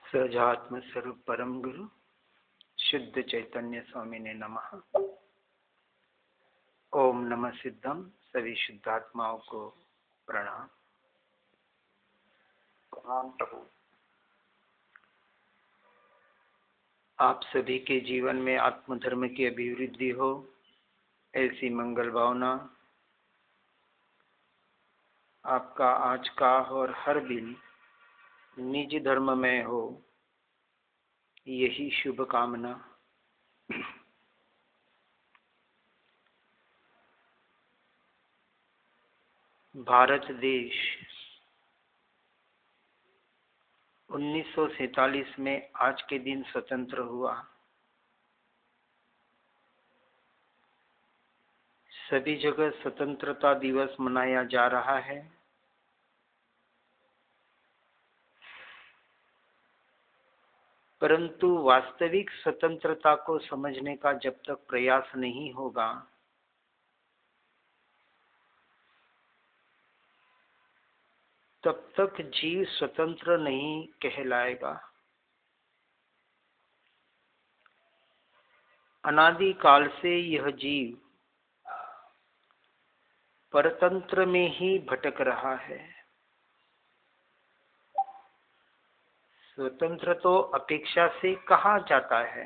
सहजात्म स्वरूप परम गुरु शुद्ध चैतन्य स्वामी ने नमः। ओम नमः सिद्धम। सभी शुद्धात्माओं को प्रणाम। प्रणाम प्रभु। आप सभी के जीवन में आत्मधर्म की अभिवृद्धि हो, ऐसी मंगल भावना आपका आज का और हर दिन निज धर्म में हो, यही शुभ कामना। भारत देश 1947 में आज के दिन स्वतंत्र हुआ। सभी जगह स्वतंत्रता दिवस मनाया जा रहा है। परंतु वास्तविक स्वतंत्रता को समझने का जब तक प्रयास नहीं होगा, तब तक जीव स्वतंत्र नहीं कहलाएगा। अनादि काल से यह जीव परतंत्र में ही भटक रहा है। स्वतंत्र तो अपेक्षा से कहा जाता है,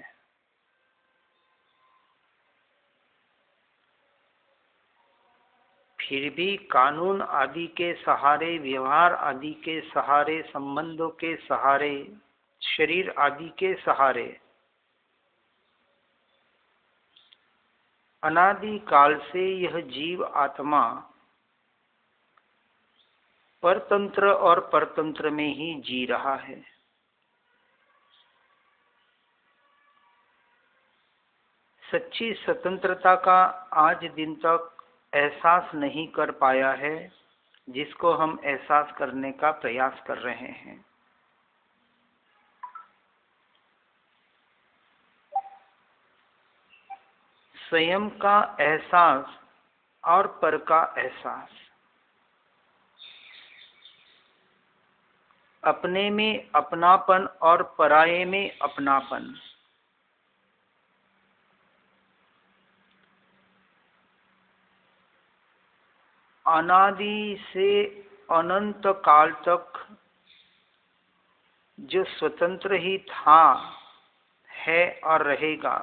फिर भी कानून आदि के सहारे, व्यवहार आदि के सहारे, संबंधों के सहारे, शरीर आदि के सहारे अनादि काल से यह जीव आत्मा परतंत्र और परतंत्र में ही जी रहा है। सच्ची स्वतंत्रता का आज दिन तक एहसास नहीं कर पाया है, जिसको हम एहसास करने का प्रयास कर रहे हैं। स्वयं का एहसास और पर का एहसास, अपने में अपनापन और पराये में अपनापन, अनादि से अनंत काल तक जो स्वतंत्र ही था, है और रहेगा,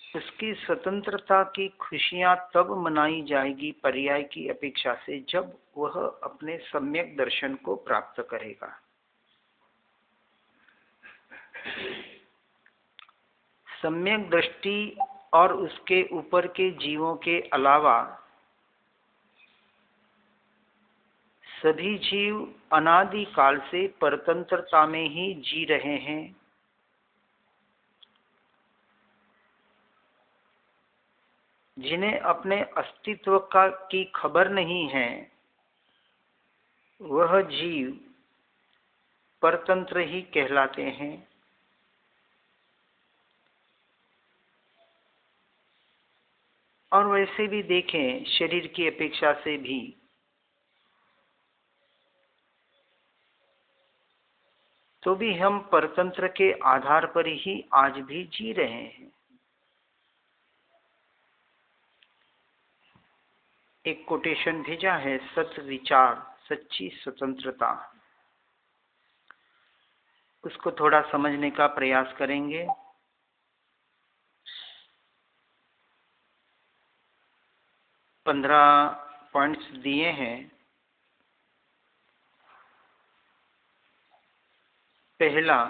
उसकी स्वतंत्रता की खुशियां तब मनाई जाएगी पर्याय की अपेक्षा से, जब वह अपने सम्यक दर्शन को प्राप्त करेगा। सम्यक दृष्टि और उसके ऊपर के जीवों के अलावा सभी जीव अनादि काल से परतंत्रता में ही जी रहे हैं। जिन्हें अपने अस्तित्व की खबर नहीं है, वह जीव परतंत्र ही कहलाते हैं। और वैसे भी देखें, शरीर की अपेक्षा से भी तो भी हम परतंत्र के आधार पर ही आज भी जी रहे हैं। एक कोटेशन भेजा है, सत विचार सच्ची स्वतंत्रता। उसको थोड़ा समझने का प्रयास करेंगे। पंद्रह पॉइंट्स दिए हैं। पहला,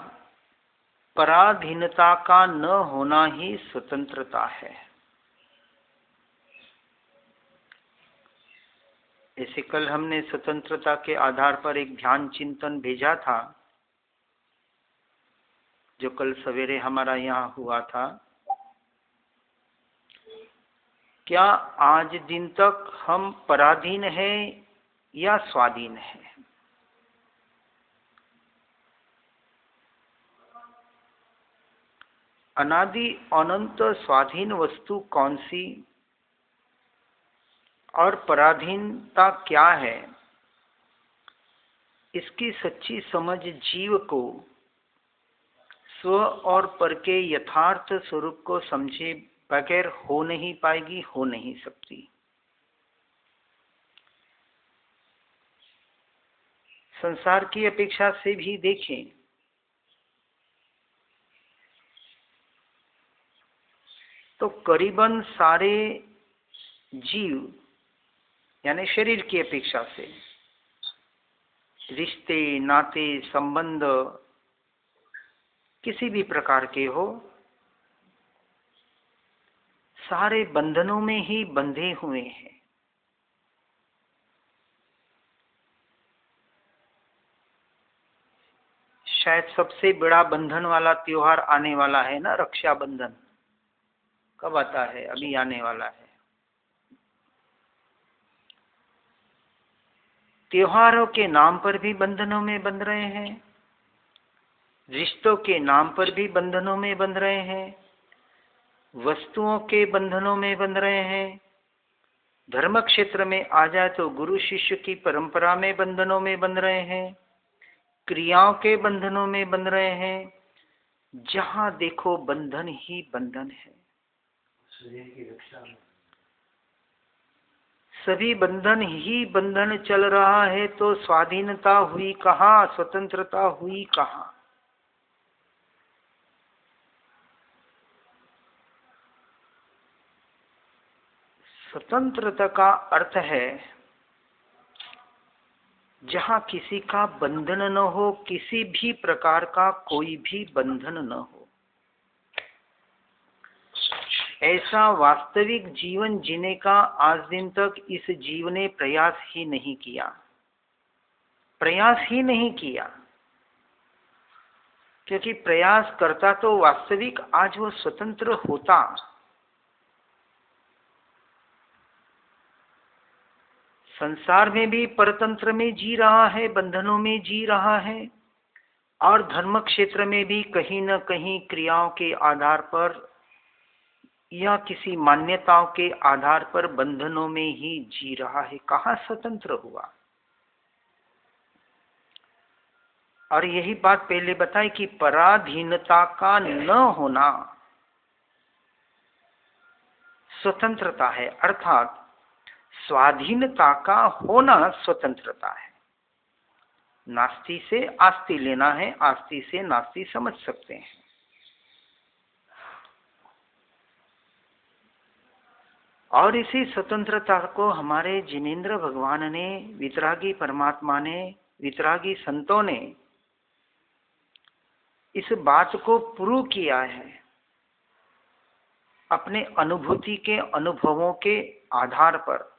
पराधीनता का न होना ही स्वतंत्रता है। ऐसे कल हमने स्वतंत्रता के आधार पर एक ध्यान चिंतन भेजा था, जो कल सवेरे हमारा यहाँ हुआ था। क्या आज दिन तक हम पराधीन हैं या स्वाधीन हैं? अनादि अनंत स्वाधीन वस्तु कौन सी और पराधीनता क्या है, इसकी सच्ची समझ जीव को स्व और पर के यथार्थ स्वरूप को समझे बगैर हो नहीं पाएगी, हो नहीं सकती। संसार की अपेक्षा से भी देखें तो करीबन सारे जीव यानी शरीर की अपेक्षा से रिश्ते, नाते, संबंध किसी भी प्रकार के हो, सारे बंधनों में ही बंधे हुए हैं। शायद सबसे बड़ा बंधन वाला त्योहार आने वाला है ना, रक्षाबंधन। कब आता है? अभी आने वाला है। त्योहारों के नाम पर भी बंधनों में बंध रहे हैं, रिश्तों के नाम पर भी बंधनों में बंध रहे हैं, वस्तुओं के बंधनों में बंध रहे हैं। धर्म क्षेत्र में आ जाए तो गुरु शिष्य की परंपरा में बंधनों में बंध रहे हैं, क्रियाओं के बंधनों में बंध रहे हैं। जहां देखो बंधन ही बंधन है। सभी बंधन ही बंधन चल रहा है, तो स्वाधीनता हुई कहाँ, स्वतंत्रता हुई कहाँ? स्वतंत्रता का अर्थ है जहां किसी का बंधन न हो, किसी भी प्रकार का कोई भी बंधन न हो। ऐसा वास्तविक जीवन जीने का आज दिन तक इस जीव ने प्रयास ही नहीं किया, प्रयास ही नहीं किया। क्योंकि प्रयास करता तो वास्तविक आज वो स्वतंत्र होता। संसार में भी परतंत्र में जी रहा है, बंधनों में जी रहा है, और धर्म क्षेत्र में भी कहीं न कहीं क्रियाओं के आधार पर या किसी मान्यताओं के आधार पर बंधनों में ही जी रहा है। कहाँ स्वतंत्र हुआ? और यही बात पहले बताई कि पराधीनता का न होना स्वतंत्रता है, अर्थात स्वाधीनता का होना स्वतंत्रता है। नास्ति से आस्ति लेना है, आस्ति से नास्ति समझ सकते हैं। और इसी स्वतंत्रता को हमारे जिनेंद्र भगवान ने, वितरागी परमात्मा ने, वितरागी संतों ने इस बात को प्रूव किया है अपने अनुभूति के अनुभवों के आधार पर।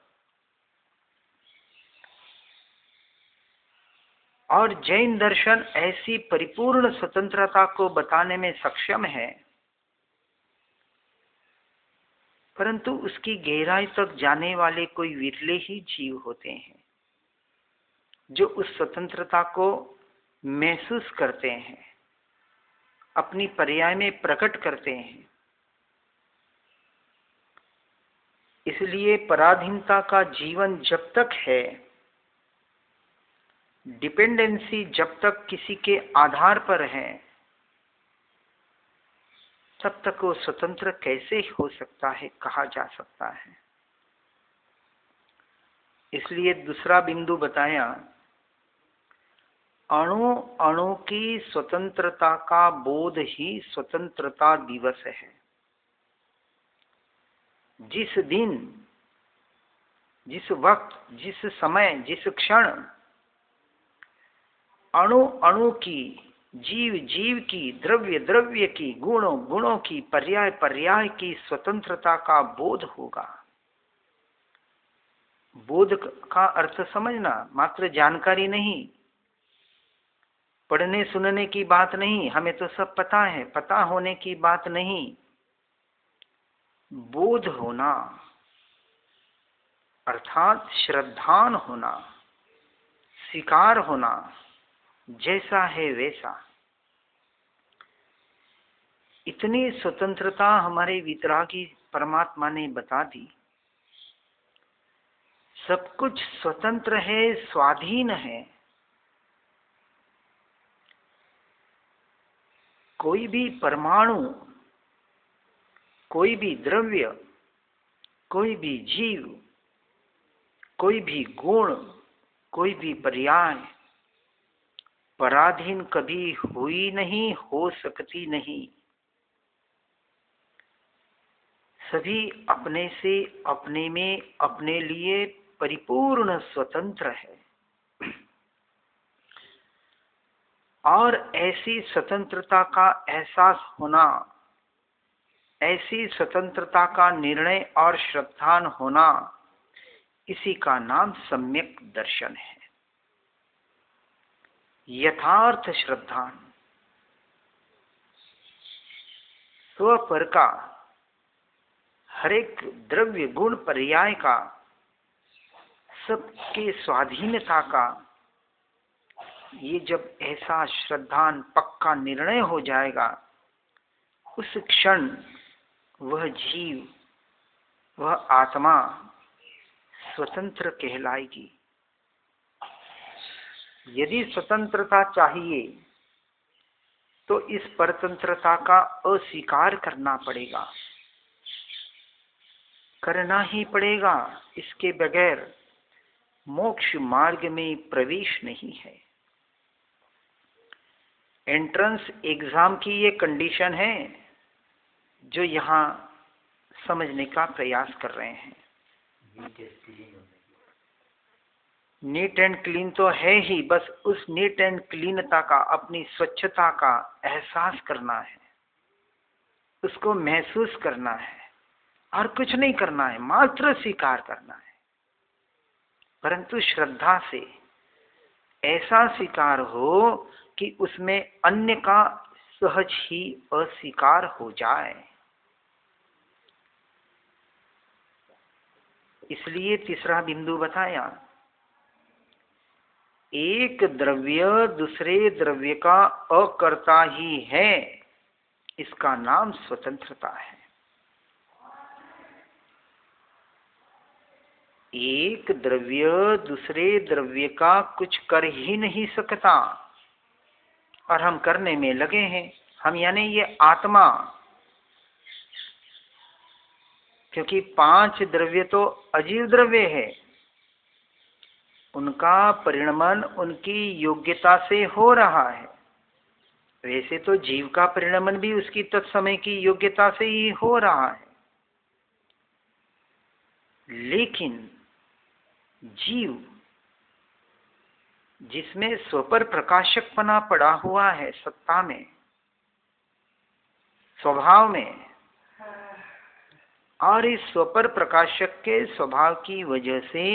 और जैन दर्शन ऐसी परिपूर्ण स्वतंत्रता को बताने में सक्षम है, परंतु उसकी गहराई तक जाने वाले कोई विरले ही जीव होते हैं जो उस स्वतंत्रता को महसूस करते हैं, अपनी पर्याय में प्रकट करते हैं। इसलिए पराधीनता का जीवन जब तक है, डिपेंडेंसी जब तक किसी के आधार पर है, तब तक वो स्वतंत्र कैसे हो सकता है, कहा जा सकता है। इसलिए दूसरा बिंदु बताया, अणु अणु की स्वतंत्रता का बोध ही स्वतंत्रता दिवस है। जिस दिन, जिस वक्त, जिस समय, जिस क्षण अणु अणु की, जीव जीव की, द्रव्य द्रव्य की, गुणों गुणों की, पर्याय पर्याय की स्वतंत्रता का बोध होगा। बोध का अर्थ समझना, मात्र जानकारी नहीं, पढ़ने सुनने की बात नहीं, हमें तो सब पता है, पता होने की बात नहीं। बोध होना अर्थात श्रद्धान होना, स्वीकार होना, जैसा है वैसा। इतनी स्वतंत्रता हमारे वितरागी परमात्मा ने बता दी। सब कुछ स्वतंत्र है, स्वाधीन है, कोई भी परमाणु, कोई भी द्रव्य, कोई भी जीव, कोई भी गुण, कोई भी पर्याय पराधीन कभी हुई नहीं, हो सकती नहीं। सभी अपने से अपने में अपने लिए परिपूर्ण स्वतंत्र है। और ऐसी स्वतंत्रता का एहसास होना, ऐसी स्वतंत्रता का निर्णय और श्रद्धान होना, इसी का नाम सम्यक दर्शन है। यथार्थ श्रद्धान स्वपर का, हर एक द्रव्य गुण पर्याय का, सबके स्वाधीनता का, ये जब ऐसा श्रद्धान पक्का निर्णय हो जाएगा, उस क्षण वह जीव, वह आत्मा स्वतंत्र कहलाएगी। यदि स्वतंत्रता चाहिए तो इस परतंत्रता का अस्वीकार करना पड़ेगा, करना ही पड़ेगा। इसके बगैर मोक्ष मार्ग में प्रवेश नहीं है। एंट्रेंस एग्जाम की ये कंडीशन है जो यहाँ समझने का प्रयास कर रहे हैं। नीट एंड क्लीन तो है ही, बस उस नीट एंड क्लीनता का, अपनी स्वच्छता का एहसास करना है, उसको महसूस करना है, और कुछ नहीं करना है, मात्र स्वीकार करना है। परंतु श्रद्धा से ऐसा स्वीकार हो कि उसमें अन्य का सहज ही अस्वीकार हो जाए। इसलिए तीसरा बिंदु बताया, एक द्रव्य दूसरे द्रव्य का अकर्ता ही है, इसका नाम स्वतंत्रता है। एक द्रव्य दूसरे द्रव्य का कुछ कर ही नहीं सकता, और हम करने में लगे हैं। हम यानी ये आत्मा, क्योंकि 5 द्रव्य तो अजीव द्रव्य है, उनका परिणमन उनकी योग्यता से हो रहा है। वैसे तो जीव का परिणमन भी उसकी तत्समय की योग्यता से ही हो रहा है, लेकिन जीव जिसमें स्वपर प्रकाशकपना पड़ा हुआ है, सत्ता में, स्वभाव में, और इस स्वपर प्रकाशक के स्वभाव की वजह से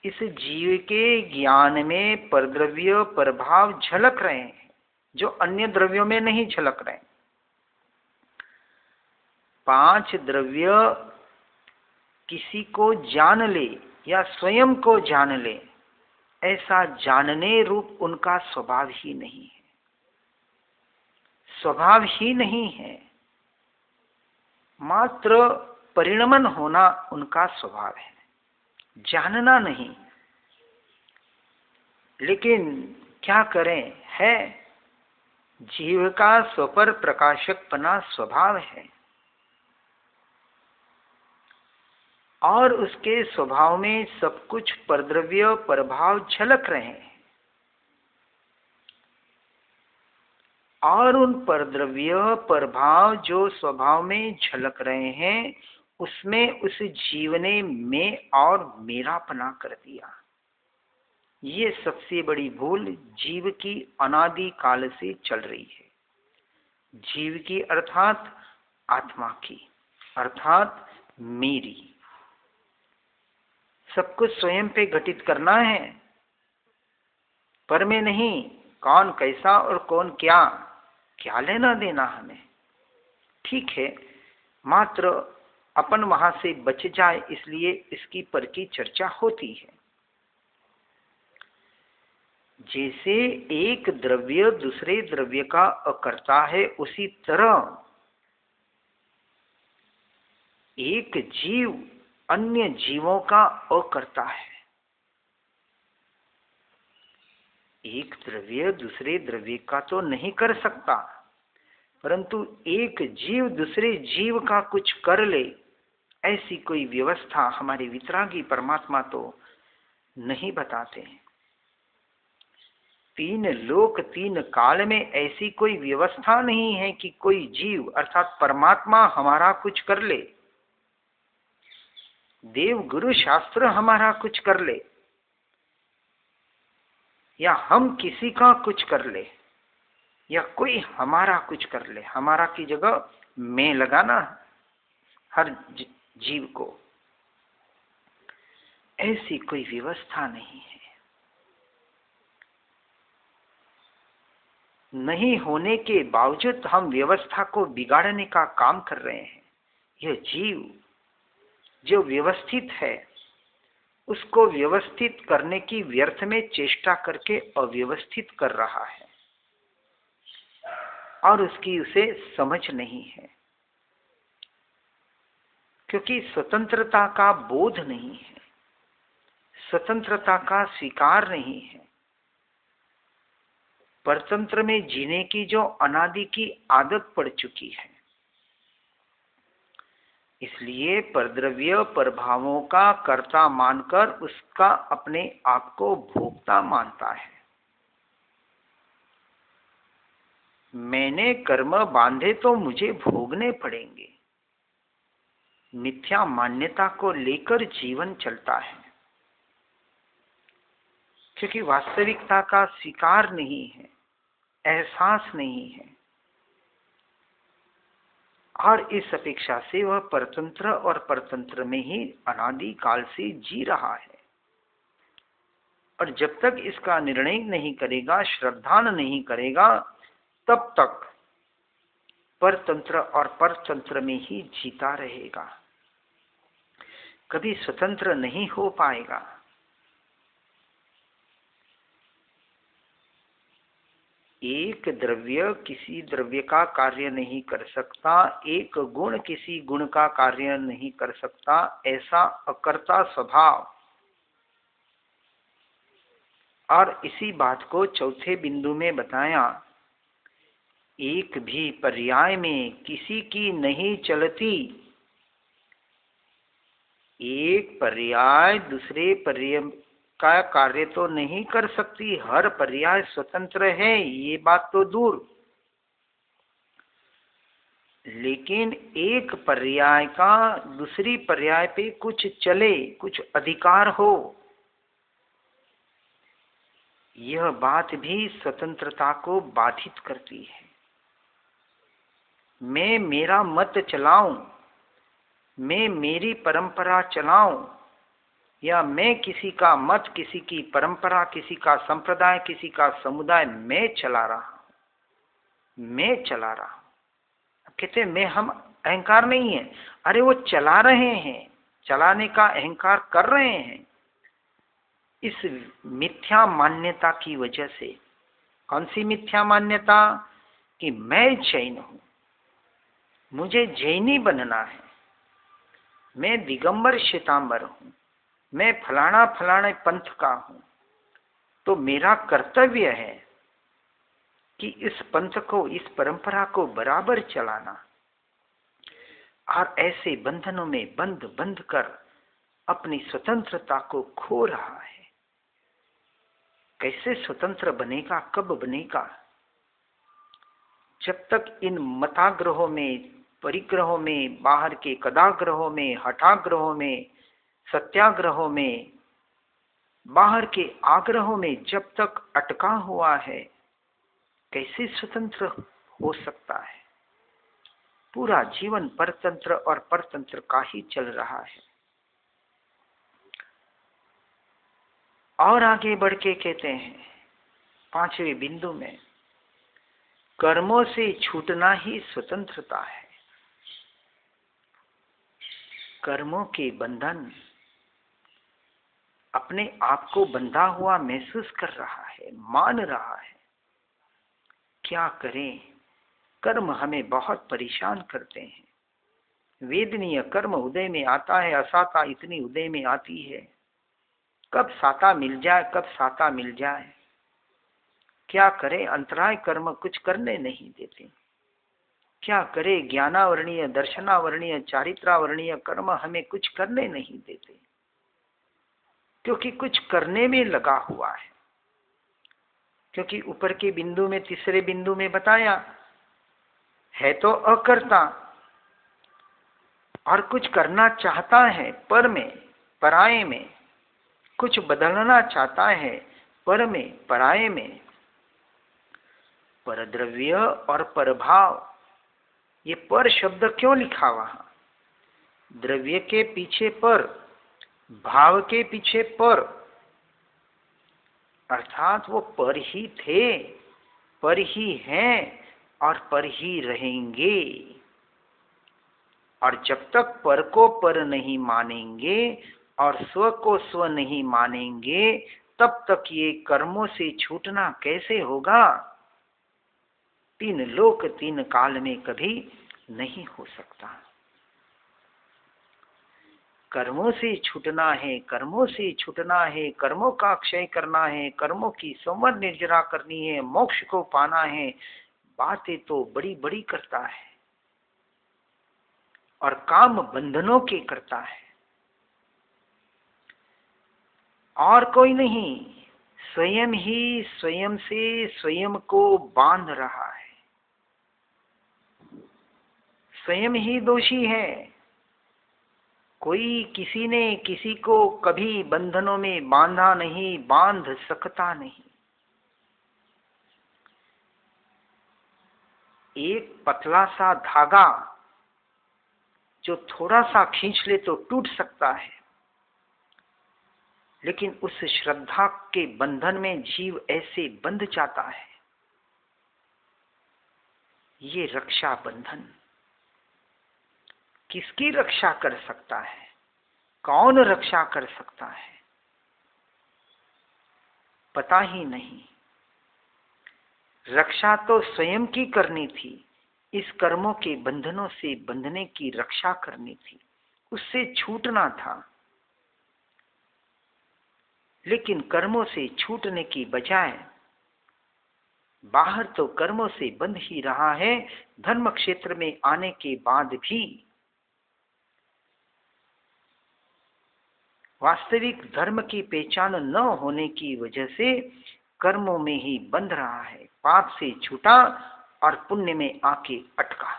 इस जीव के ज्ञान में परद्रव्य प्रभाव झलक रहे हैं, जो अन्य द्रव्यों में नहीं झलक रहे। 5 द्रव्य किसी को जान ले या स्वयं को जान ले, ऐसा जानने रूप उनका स्वभाव ही नहीं है। स्वभाव ही नहीं है, मात्र परिणमन होना उनका स्वभाव है, जानना नहीं। लेकिन क्या करें, है जीव का स्वपर प्रकाशकपना स्वभाव है, और उसके स्वभाव में सब कुछ परद्रव्य प्रभाव झलक रहे हैं, और उन परद्रव्य प्रभाव जो स्वभाव में झलक रहे हैं, उसमें उस जीव ने मैं और मेरापना कर दिया। ये सबसे बड़ी भूल जीव की अनादि काल से चल रही है। जीव की अर्थात आत्मा की, अर्थात मेरी। सब कुछ स्वयं पे घटित करना है, पर में नहीं। कौन कैसा और कौन क्या, क्या लेना देना हमें। ठीक है, मात्र अपन वहां से बच जाए इसलिए इसकी पर की चर्चा होती है। जैसे एक द्रव्य दूसरे द्रव्य का अकर्ता है, उसी तरह एक जीव अन्य जीवों का अकर्ता है। एक द्रव्य दूसरे द्रव्य का तो नहीं कर सकता, परंतु एक जीव दूसरे जीव का कुछ कर ले, ऐसी कोई व्यवस्था हमारे वितरागी परमात्मा तो नहीं बताते हैं। तीन लोक तीन काल में ऐसी कोई व्यवस्था नहीं है कि कोई जीव अर्थात परमात्मा हमारा कुछ कर ले, देव गुरु शास्त्र हमारा कुछ कर ले, या हम किसी का कुछ कर ले, या कोई हमारा कुछ कर ले। हमारा की जगह मैं लगाना हर जीव को, ऐसी कोई व्यवस्था नहीं है। नहीं होने के बावजूद हम व्यवस्था को बिगाड़ने का काम कर रहे हैं। यह जीव जो व्यवस्थित है उसको व्यवस्थित करने की व्यर्थ में चेष्टा करके अव्यवस्थित कर रहा है और उसकी उसे समझ नहीं है, क्योंकि स्वतंत्रता का बोध नहीं है, स्वतंत्रता का स्वीकार नहीं है। परतंत्र में जीने की जो अनादि की आदत पड़ चुकी है, इसलिए परद्रव्य परभावों का कर्ता मानकर उसका अपने आप को भोक्ता मानता है। मैंने कर्म बांधे तो मुझे भोगने पड़ेंगे, मिथ्या मान्यता को लेकर जीवन चलता है, क्योंकि वास्तविकता का स्वीकार नहीं है, एहसास नहीं है, और इस अपेक्षा से वह परतंत्र और परतंत्र में ही अनादि काल से जी रहा है। और जब तक इसका निर्णय नहीं करेगा, श्रद्धान नहीं करेगा, तब तक परतंत्र और परतंत्र में ही जीता रहेगा, कभी स्वतंत्र नहीं हो पाएगा। एक द्रव्य किसी द्रव्य का कार्य नहीं कर सकता, एक गुण किसी गुण का कार्य नहीं कर सकता, ऐसा अकर्ता स्वभाव। और इसी बात को चौथे बिंदु में बताया, एक भी पर्याय में किसी की नहीं चलती, एक पर्याय दूसरे पर्याय का कार्य तो नहीं कर सकती, हर पर्याय स्वतंत्र है, ये बात तो दूर, लेकिन एक पर्याय का दूसरी पर्याय पे कुछ चले, कुछ अधिकार हो, यह बात भी स्वतंत्रता को बाधित करती है। मैं मेरा मत चलाऊं, मैं मेरी परंपरा चलाऊं, या मैं किसी का मत, किसी की परंपरा, किसी का संप्रदाय, किसी का समुदाय मैं चला रहा हूं, मैं चला रहा हूं। कहते मैं, हम अहंकार नहीं है। अरे वो चला रहे हैं, चलाने का अहंकार कर रहे हैं इस मिथ्या मान्यता की वजह से। कौन सी मिथ्या मान्यता? कि मैं जैन हूं, मुझे जैनी बनना है, मैं दिगंबर श्वेतांबर हूं, मैं फलाना फलाने पंथ का हूं, तो मेरा कर्तव्य है कि इस पंथ को, इस परंपरा को बराबर चलाना। और ऐसे बंधनों में बंध बंध कर अपनी स्वतंत्रता को खो रहा है। कैसे स्वतंत्र बनेगा, कब बनेगा? जब तक इन मताग्रहों में, परिग्रहों में, बाहर के कदाग्रहों में, हठाग्रहों में, सत्याग्रहों में, बाहर के आग्रहों में जब तक अटका हुआ है, कैसे स्वतंत्र हो सकता है? पूरा जीवन परतंत्र और परतंत्र का ही चल रहा है। और आगे बढ़ के कहते हैं पांचवें बिंदु में, कर्मों से छूटना ही स्वतंत्रता है। कर्मों के बंधन, अपने आप को बंधा हुआ महसूस कर रहा है, मान रहा है। क्या करें? कर्म हमें बहुत परेशान करते हैं। वेदनीय कर्म उदय में आता है, असाता इतनी उदय में आती है। कब साता मिल जाए, कब साता मिल जाए। क्या करें? अंतराय कर्म कुछ करने नहीं देते। क्या करे, ज्ञानावर्णीय, दर्शनावर्णीय, चारित्रावर्णीय कर्म हमें कुछ करने नहीं देते, क्योंकि कुछ करने में लगा हुआ है। क्योंकि ऊपर के बिंदु में, तीसरे बिंदु में बताया है तो अकर्ता, और कुछ करना चाहता है पर में, पराये में, कुछ बदलना चाहता है पर में, पराये में। परद्रव्य और परभाव, ये पर शब्द क्यों लिखा वहां? द्रव्य के पीछे पर, भाव के पीछे पर, अर्थात वो पर ही थे, पर ही हैं और पर ही रहेंगे। और जब तक पर को पर नहीं मानेंगे और स्व को स्व नहीं मानेंगे, तब तक ये कर्मों से छूटना कैसे होगा? तीन लोक तीन काल में कभी नहीं हो सकता। कर्मों से छूटना है, कर्मों से छूटना है, कर्मों का क्षय करना है, कर्मों की संवर निर्जरा करनी है, मोक्ष को पाना है। बातें तो बड़ी बड़ी करता है और काम बंधनों के करता है, और कोई नहीं। स्वयं ही स्वयं से स्वयं को बांध रहा है, स्वयं ही दोषी है। कोई किसी ने किसी को कभी बंधनों में बांधा नहीं, बांध सकता नहीं। एक पतला सा धागा जो थोड़ा सा खींच ले तो टूट सकता है, लेकिन उस श्रद्धा के बंधन में जीव ऐसे बंध जाता है। ये रक्षा बंधन किसकी रक्षा कर सकता है? कौन रक्षा कर सकता है? पता ही नहीं। रक्षा तो स्वयं की करनी थी, इस कर्मों के बंधनों से बंधने की रक्षा करनी थी, उससे छूटना था। लेकिन कर्मों से छूटने की बजाय बाहर तो कर्मों से बंध ही रहा है। धर्म क्षेत्र में आने के बाद भी वास्तविक धर्म की पहचान न होने की वजह से कर्मों में ही बंध रहा है। पाप से छूटा और पुण्य में आके अटका।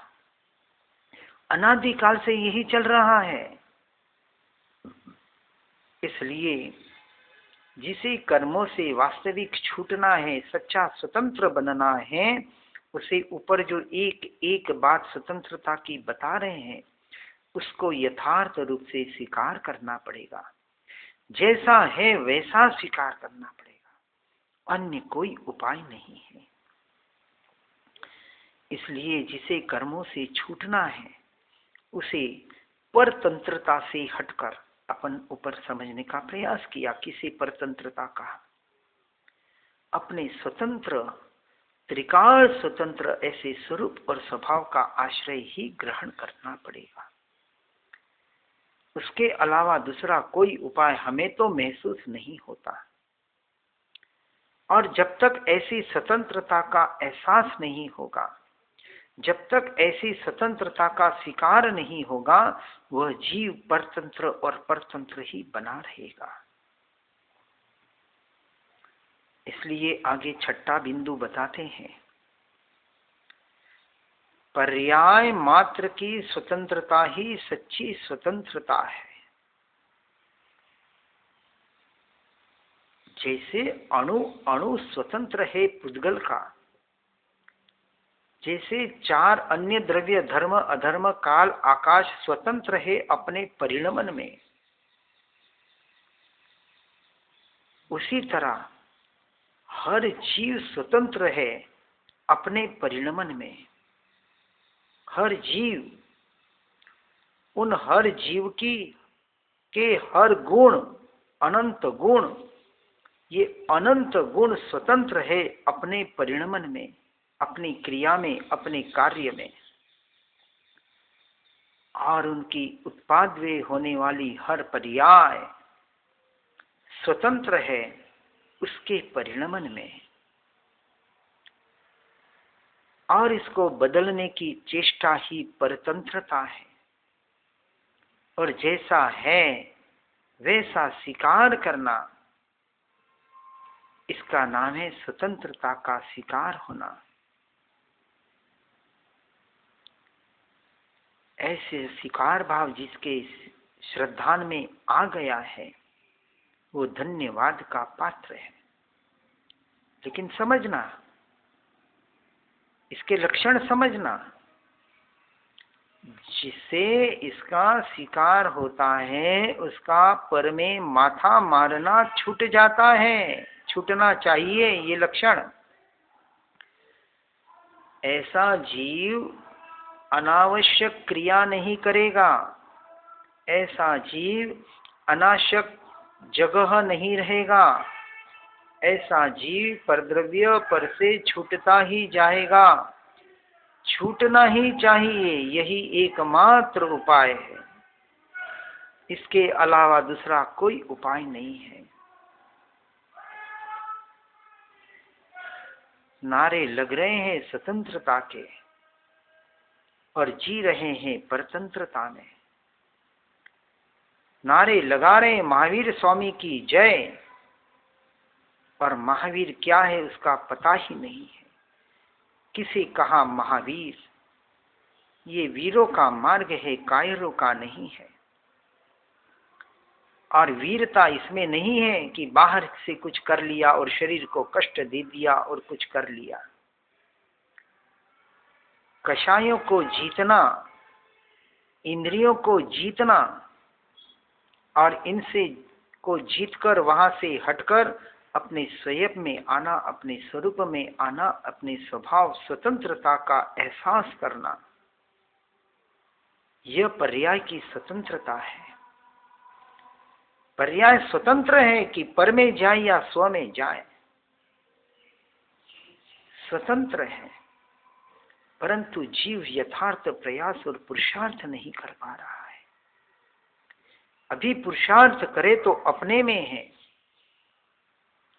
अनादिकाल से यही चल रहा है। इसलिए जिसे कर्मों से वास्तविक छूटना है, सच्चा स्वतंत्र बनना है, उसे ऊपर जो एक एक बात स्वतंत्रता की बता रहे हैं, उसको यथार्थ रूप से स्वीकार करना पड़ेगा। जैसा है वैसा स्वीकार करना पड़ेगा, अन्य कोई उपाय नहीं है। इसलिए जिसे कर्मों से छूटना है, उसे परतंत्रता से हटकर अपन ऊपर समझने का प्रयास किया। किसे परतंत्रता कहा? अपने स्वतंत्र, त्रिकाल स्वतंत्र ऐसे स्वरूप और स्वभाव का आश्रय ही ग्रहण करना पड़ेगा। उसके अलावा दूसरा कोई उपाय हमें तो महसूस नहीं होता। और जब तक ऐसी स्वतंत्रता का एहसास नहीं होगा, जब तक ऐसी स्वतंत्रता का स्वीकार नहीं होगा, वह जीव परतंत्र और परतंत्र ही बना रहेगा। इसलिए आगे छठा बिंदु बताते हैं, पर्याय मात्र की स्वतंत्रता ही सच्ची स्वतंत्रता है। जैसे अणु अणु स्वतंत्र है पुद्गल का, जैसे चार अन्य द्रव्य धर्म अधर्म काल आकाश स्वतंत्र है अपने परिणमन में, उसी तरह हर जीव स्वतंत्र है अपने परिणमन में। हर जीव, उन हर जीव की के हर गुण, अनंत गुण, ये अनंत गुण स्वतंत्र है अपने परिणमन में, अपनी क्रिया में, अपने कार्य में। और उनकी उत्पाद्य होने वाली हर पर्याय स्वतंत्र है उसके परिणमन में। और इसको बदलने की चेष्टा ही परतंत्रता है। और जैसा है वैसा स्वीकार करना, इसका नाम है स्वतंत्रता का स्वीकार होना। ऐसे स्वीकार भाव जिसके श्रद्धान में आ गया है वो धन्यवाद का पात्र है। लेकिन समझना, इसके लक्षण समझना, जिसे इसका स्वीकार होता है उसका पर में माथा मारना छूट जाता है, छूटना चाहिए। ये लक्षण, ऐसा जीव अनावश्यक क्रिया नहीं करेगा, ऐसा जीव अनावश्यक जगह नहीं रहेगा, ऐसा जीव परद्रव्य पर से छूटता ही जाएगा, छूटना ही चाहिए। यही एकमात्र उपाय है, इसके अलावा दूसरा कोई उपाय नहीं है। नारे लग रहे हैं स्वतंत्रता के और जी रहे हैं परतंत्रता में। नारे लगा रहे हैं महावीर स्वामी की जय, और महावीर क्या है उसका पता ही नहीं है। किसे कहा महावीर? ये वीरों का मार्ग है, कायरों का नहीं है। और वीरता इसमें नहीं है कि बाहर से कुछ कर लिया और शरीर को कष्ट दे दिया और कुछ कर लिया। कषायों को जीतना, इंद्रियों को जीतना और इनसे को जीतकर वहां से हटकर अपने स्वयं में आना, अपने स्वरूप में आना, अपने स्वभाव स्वतंत्रता का एहसास करना, यह पर्याय की स्वतंत्रता है। पर्याय स्वतंत्र है कि पर में जाए या स्व में जाए, स्वतंत्र है। परंतु जीव यथार्थ प्रयास और पुरुषार्थ नहीं कर पा रहा है। अभी पुरुषार्थ करे तो अपने में है,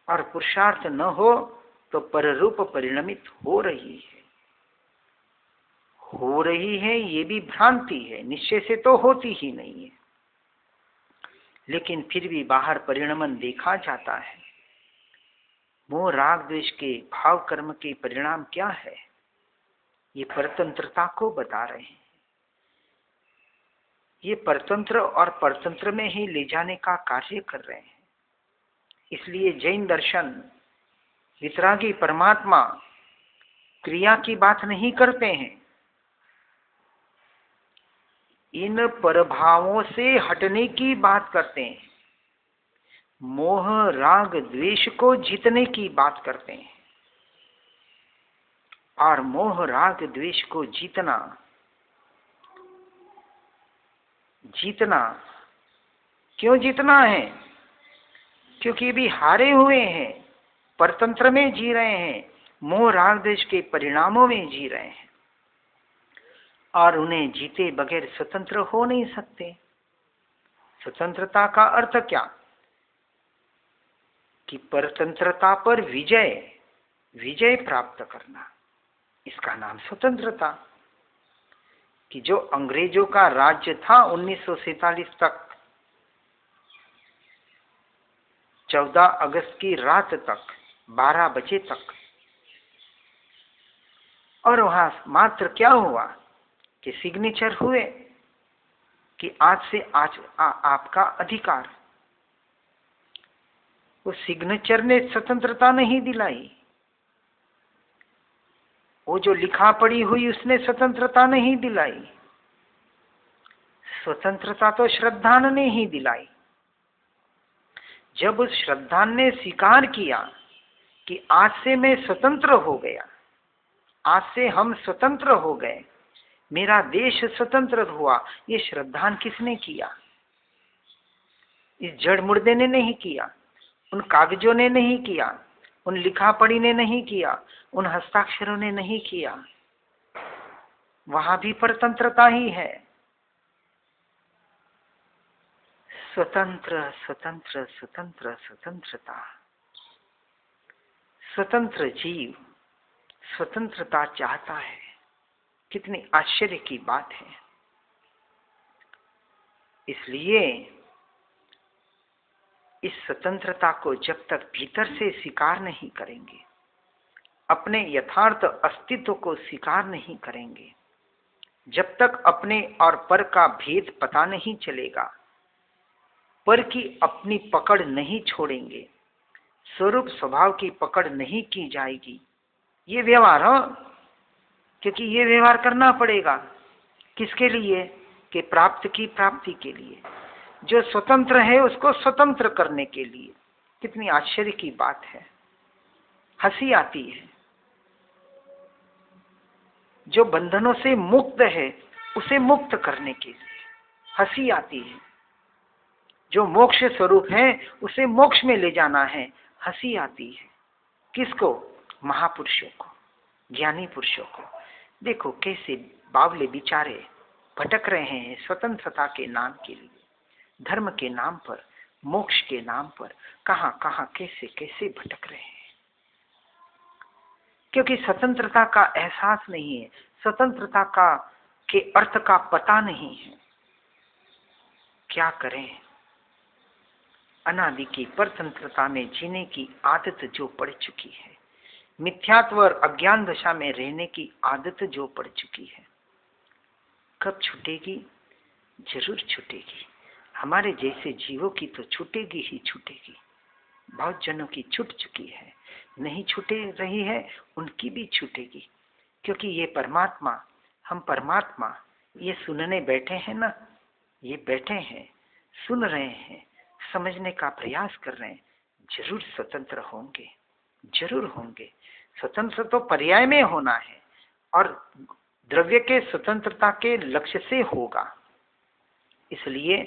और पुरुषार्थ न हो तो पररूप परिणमित हो रही है। हो रही है ये भी भ्रांति है, निश्चय से तो होती ही नहीं है, लेकिन फिर भी बाहर परिणमन देखा जाता है। मोह राग द्वेष के भाव कर्म के परिणाम क्या है? ये परतंत्रता को बता रहे हैं। ये परतंत्र और परतंत्र में ही ले जाने का कार्य कर रहे हैं। इसलिए जैन दर्शन, वितरागी परमात्मा क्रिया की बात नहीं करते हैं, इन परभावों से हटने की बात करते हैं। मोह राग द्वेष को जीतने की बात करते हैं। और मोह राग द्वेष को जीतना क्यों जीतना है? क्योंकि भी हारे हुए हैं, परतंत्र में जी रहे हैं, मोह राग द्वेष के परिणामों में जी रहे हैं, और उन्हें जीते बगैर स्वतंत्र हो नहीं सकते। स्वतंत्रता का अर्थ क्या? कि परतंत्रता पर विजय प्राप्त करना, इसका नाम स्वतंत्रता। कि जो अंग्रेजों का राज्य था 1947 तक, 14 अगस्त की रात तक, 12 बजे तक, और वहां मात्र क्या हुआ कि सिग्नेचर हुए कि आज से आपका अधिकार। वो सिग्नेचर ने स्वतंत्रता नहीं दिलाई, वो जो लिखा पड़ी हुई उसने स्वतंत्रता नहीं दिलाई। स्वतंत्रता तो श्रद्धान ने ही दिलाई। जब उस श्रद्धान ने स्वीकार किया कि आज से मैं स्वतंत्र हो गया, आज से हम स्वतंत्र हो गए, मेरा देश स्वतंत्र हुआ, ये श्रद्धान किसने किया? इस जड़ मुर्दे ने नहीं किया, उन कागजों ने नहीं किया, उन लिखा पढ़ी ने नहीं किया, उन हस्ताक्षरों ने नहीं किया। वहां भी परतंत्रता ही है। स्वतंत्र स्वतंत्र स्वतंत्र स्वतंत्रता। स्वतंत्र जीव स्वतंत्रता चाहता है। कितनी आश्चर्य की बात है। इसलिए इस स्वतंत्रता को जब तक भीतर से स्वीकार नहीं करेंगे, अपने यथार्थ अस्तित्व को स्वीकार नहीं करेंगे, जब तक अपने और पर का भेद पता नहीं चलेगा, पर की अपनी पकड़ नहीं छोड़ेंगे, स्वरूप स्वभाव की पकड़ नहीं की जाएगी, ये व्यवहार हो, क्योंकि ये व्यवहार करना पड़ेगा। किसके लिए? कि प्राप्ति के लिए। जो स्वतंत्र है उसको स्वतंत्र करने के लिए। कितनी आश्चर्य की बात है, हंसी आती है। जो बंधनों से मुक्त है उसे मुक्त करने के लिए हंसी आती है। जो मोक्ष स्वरूप है उसे मोक्ष में ले जाना है, हंसी आती है। किसको? महापुरुषों को, ज्ञानी पुरुषों को। देखो कैसे बावले बिचारे भटक रहे हैं स्वतंत्रता के नाम के लिए, धर्म के नाम पर, मोक्ष के नाम पर, कहां कहां कैसे कैसे भटक रहे हैं। क्योंकि स्वतंत्रता का एहसास नहीं है, स्वतंत्रता का के अर्थ का पता नहीं है। क्या करें? अनादि की परतंत्रता में जीने की आदत जो पड़ चुकी है, मिथ्यात्व और अज्ञान दशा में रहने की आदत जो पड़ चुकी है, कब छूटेगी? जरूर छूटेगी। हमारे जैसे जीवों की तो छूटेगी ही छूटेगी। बहुत जनों की छूट चुकी है, नहीं छूटे रही है उनकी भी छूटेगी। क्योंकि ये परमात्मा, हम परमात्मा ये सुनने बैठे हैं ना, ये बैठे हैं, सुन रहे हैं, समझने का प्रयास कर रहे हैं, जरूर स्वतंत्र होंगे, जरूर होंगे। स्वतंत्र तो पर्याय में होना है और द्रव्य के स्वतंत्रता के लक्ष्य से होगा। इसलिए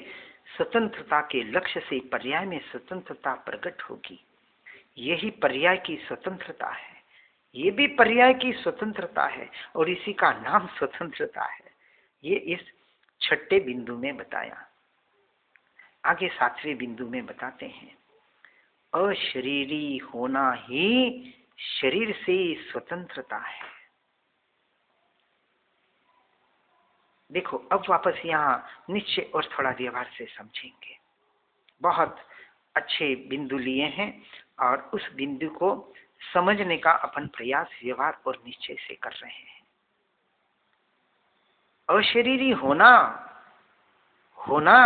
स्वतंत्रता के लक्ष्य से पर्याय में स्वतंत्रता प्रकट होगी। यही पर्याय की स्वतंत्रता है, ये भी पर्याय की स्वतंत्रता है और इसी का नाम स्वतंत्रता है। ये इस 6ठे बिंदु में बताया। आगे 7वें बिंदु में बताते हैं, अशरीरी होना ही शरीर से स्वतंत्रता है। देखो अब वापस यहाँ निश्चय और थोड़ा व्यवहार से समझेंगे। बहुत अच्छे बिंदु लिए हैं और उस बिंदु को समझने का अपन प्रयास व्यवहार और निश्चय से कर रहे हैं। अशरीरी होना, होना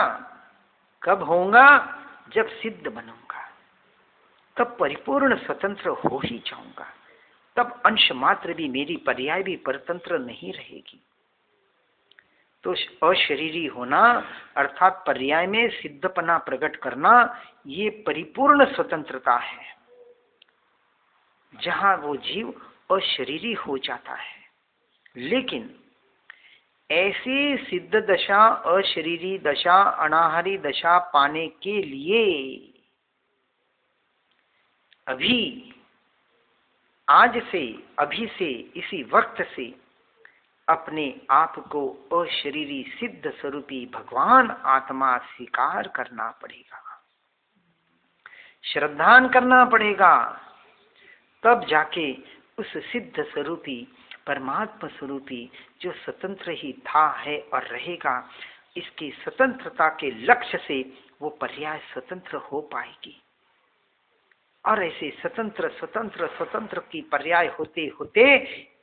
कब होऊंगा? जब सिद्ध बनूंगा, तब परिपूर्ण स्वतंत्र हो ही जाऊंगा। तब अंश मात्र भी, मेरी पर्याय भी परतंत्र नहीं रहेगी। तो अशरीरी होना अर्थात पर्याय में सिद्धपना प्रकट करना, ये परिपूर्ण स्वतंत्रता है, जहां वो जीव अशरीरी हो जाता है। लेकिन ऐसी सिद्ध दशा, अशरीरी दशा, अनाहरी दशा पाने के लिए अभी, आज से, अभी से, इसी वक्त से अपने आप को अशरीरी सिद्ध स्वरूपी भगवान आत्मा स्वीकार करना पड़ेगा, श्रद्धान करना पड़ेगा। तब जाके उस सिद्ध स्वरूपी परमात्मा स्वरूपी जो स्वतंत्र ही था, है और रहेगा, इसकी स्वतंत्रता के लक्ष्य से वो पर्याय स्वतंत्र हो पाएगी। और ऐसे स्वतंत्र स्वतंत्र स्वतंत्र की पर्याय होते होते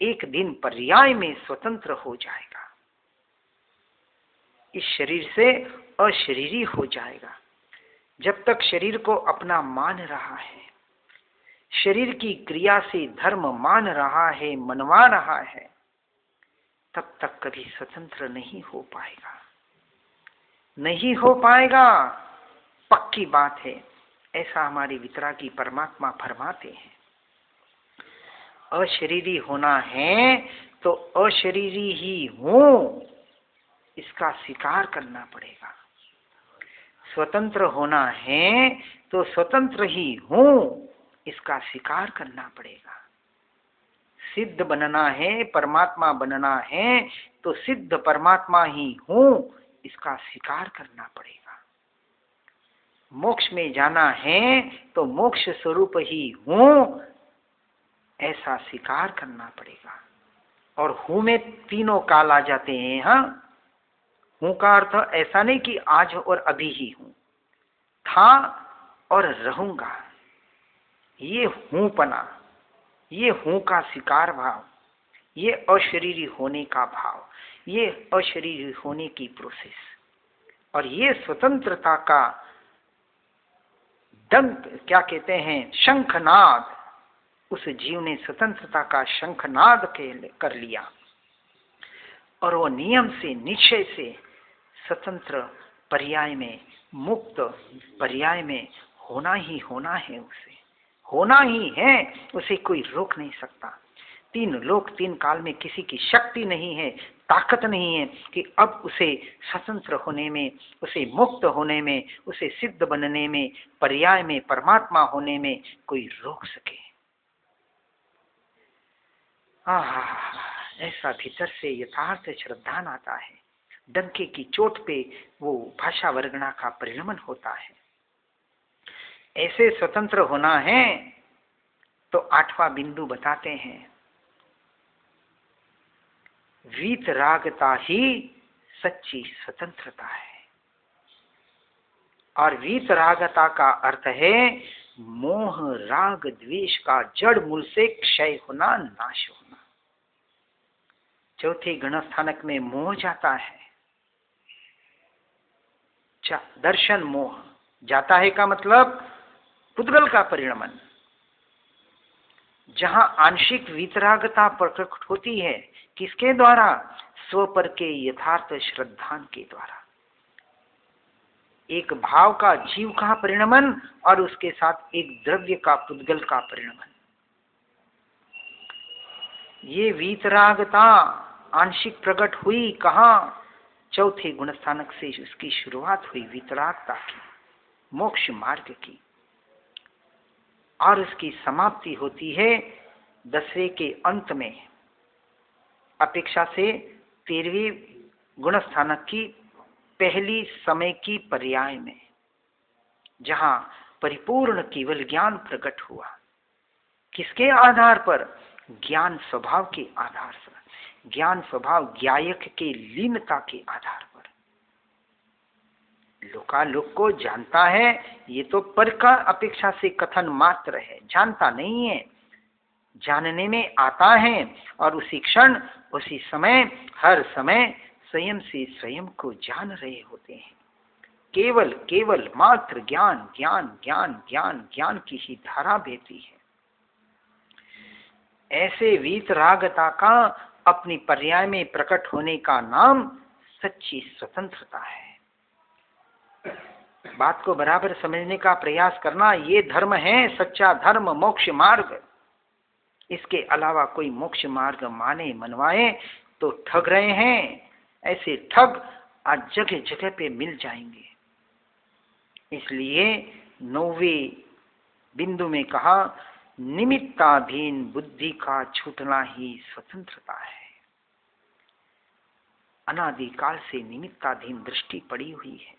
एक दिन पर्याय में स्वतंत्र हो जाएगा। इस शरीर से अशरीरी हो जाएगा। जब तक शरीर को अपना मान रहा है, शरीर की क्रिया से धर्म मान रहा है, मनवा रहा है, तब तक कभी स्वतंत्र नहीं हो पाएगा, नहीं हो पाएगा, पक्की बात है। ऐसा हमारे वितरागी परमात्मा फरमाते हैं। अशरीरी होना है तो अशरीरी ही हूं, इसका स्वीकार करना पड़ेगा। स्वतंत्र होना है तो स्वतंत्र ही हूं, इसका स्वीकार करना पड़ेगा। सिद्ध बनना है, परमात्मा बनना है तो सिद्ध परमात्मा ही हूं, इसका स्वीकार करना पड़ेगा। मोक्ष में जाना है तो मोक्ष स्वरूप ही हूं, ऐसा स्वीकार करना पड़ेगा। और हूं में तीनों काल आ जाते हैं। हाँ, हूं का अर्थ ऐसा नहीं कि आज और अभी ही हूं, था और रहूंगा। ये हूंपना, ये हूं का स्वीकार भाव, ये अशरीरी होने का भाव, ये अशरीरी होने की प्रोसेस, और ये स्वतंत्रता का डंक, क्या कहते हैं, शंखनाद। उस जीव ने स्वतंत्रता का शंखनाद कर लिया और वो नियम से, निश्चय से स्वतंत्र पर्याय में, मुक्त पर्याय में होना ही होना है। उसे होना ही है, उसे कोई रोक नहीं सकता। तीन लोक तीन काल में किसी की शक्ति नहीं है, ताकत नहीं है कि अब उसे स्वतंत्र होने में, उसे मुक्त होने में, उसे सिद्ध बनने में, पर्याय में परमात्मा होने में कोई रोक सके। ऐसा भीतर से यथार्थ श्रद्धान आता है। डंके की चोट पे वो भाषा वर्गणा का परिणमन होता है। ऐसे स्वतंत्र होना है तो 8वां बिंदु बताते हैं, वीतरागता ही सच्ची स्वतंत्रता है। और वीतरागता का अर्थ है मोह राग द्वेष का जड़ मूल से क्षय होना, नाश होना। चौथे गण स्थानक में मोह जाता है, दर्शन मोह जाता है का मतलब पुद्गल का परिणमन। जहां आंशिक वितरागता प्रकट होती है, किसके द्वारा? स्व पर के यथार्थ श्रद्धान के द्वारा। एक भाव का जीव का परिणमन और उसके साथ एक द्रव्य का पुद्गल का परिणमन। ये वितरागता आंशिक प्रकट हुई कहाँ? चौथे गुणस्थानक से उसकी शुरुआत हुई वितरागता की, मोक्ष मार्ग की, और उसकी समाप्ति होती है 10वें के अंत में, अपेक्षा से 13वें गुणस्थानक की पहली समय की पर्याय में, जहां परिपूर्ण केवल ज्ञान प्रकट हुआ। किसके आधार पर? ज्ञान स्वभाव के आधार पर। ज्ञान स्वभाव ज्ञायक के लीनता के आधार पर। लोकालोक को जानता है, ये तो पर का अपेक्षा से कथन मात्र है, जानता नहीं है। जानने में आता है और उसी क्षण, उसी समय, हर समय स्वयं से स्वयं को जान रहे होते हैं। केवल केवल मात्र ज्ञान ज्ञान ज्ञान ज्ञान ज्ञान की ही धारा बहती है। ऐसे वीतरागता का अपनी पर्याय में प्रकट होने का नाम सच्ची स्वतंत्रता है। बात को बराबर समझने का प्रयास करना, ये धर्म है सच्चा धर्म, मोक्ष मार्ग। इसके अलावा कोई मोक्ष मार्ग माने मनवाए तो ठग रहे हैं। ऐसे ठग आज जगह जगह पे मिल जाएंगे। इसलिए 9वें बिंदु में कहा, निमित्ताधीन बुद्धि का छूटना ही स्वतंत्रता है। अनादिकाल से निमित्ताधीन दृष्टि पड़ी हुई है।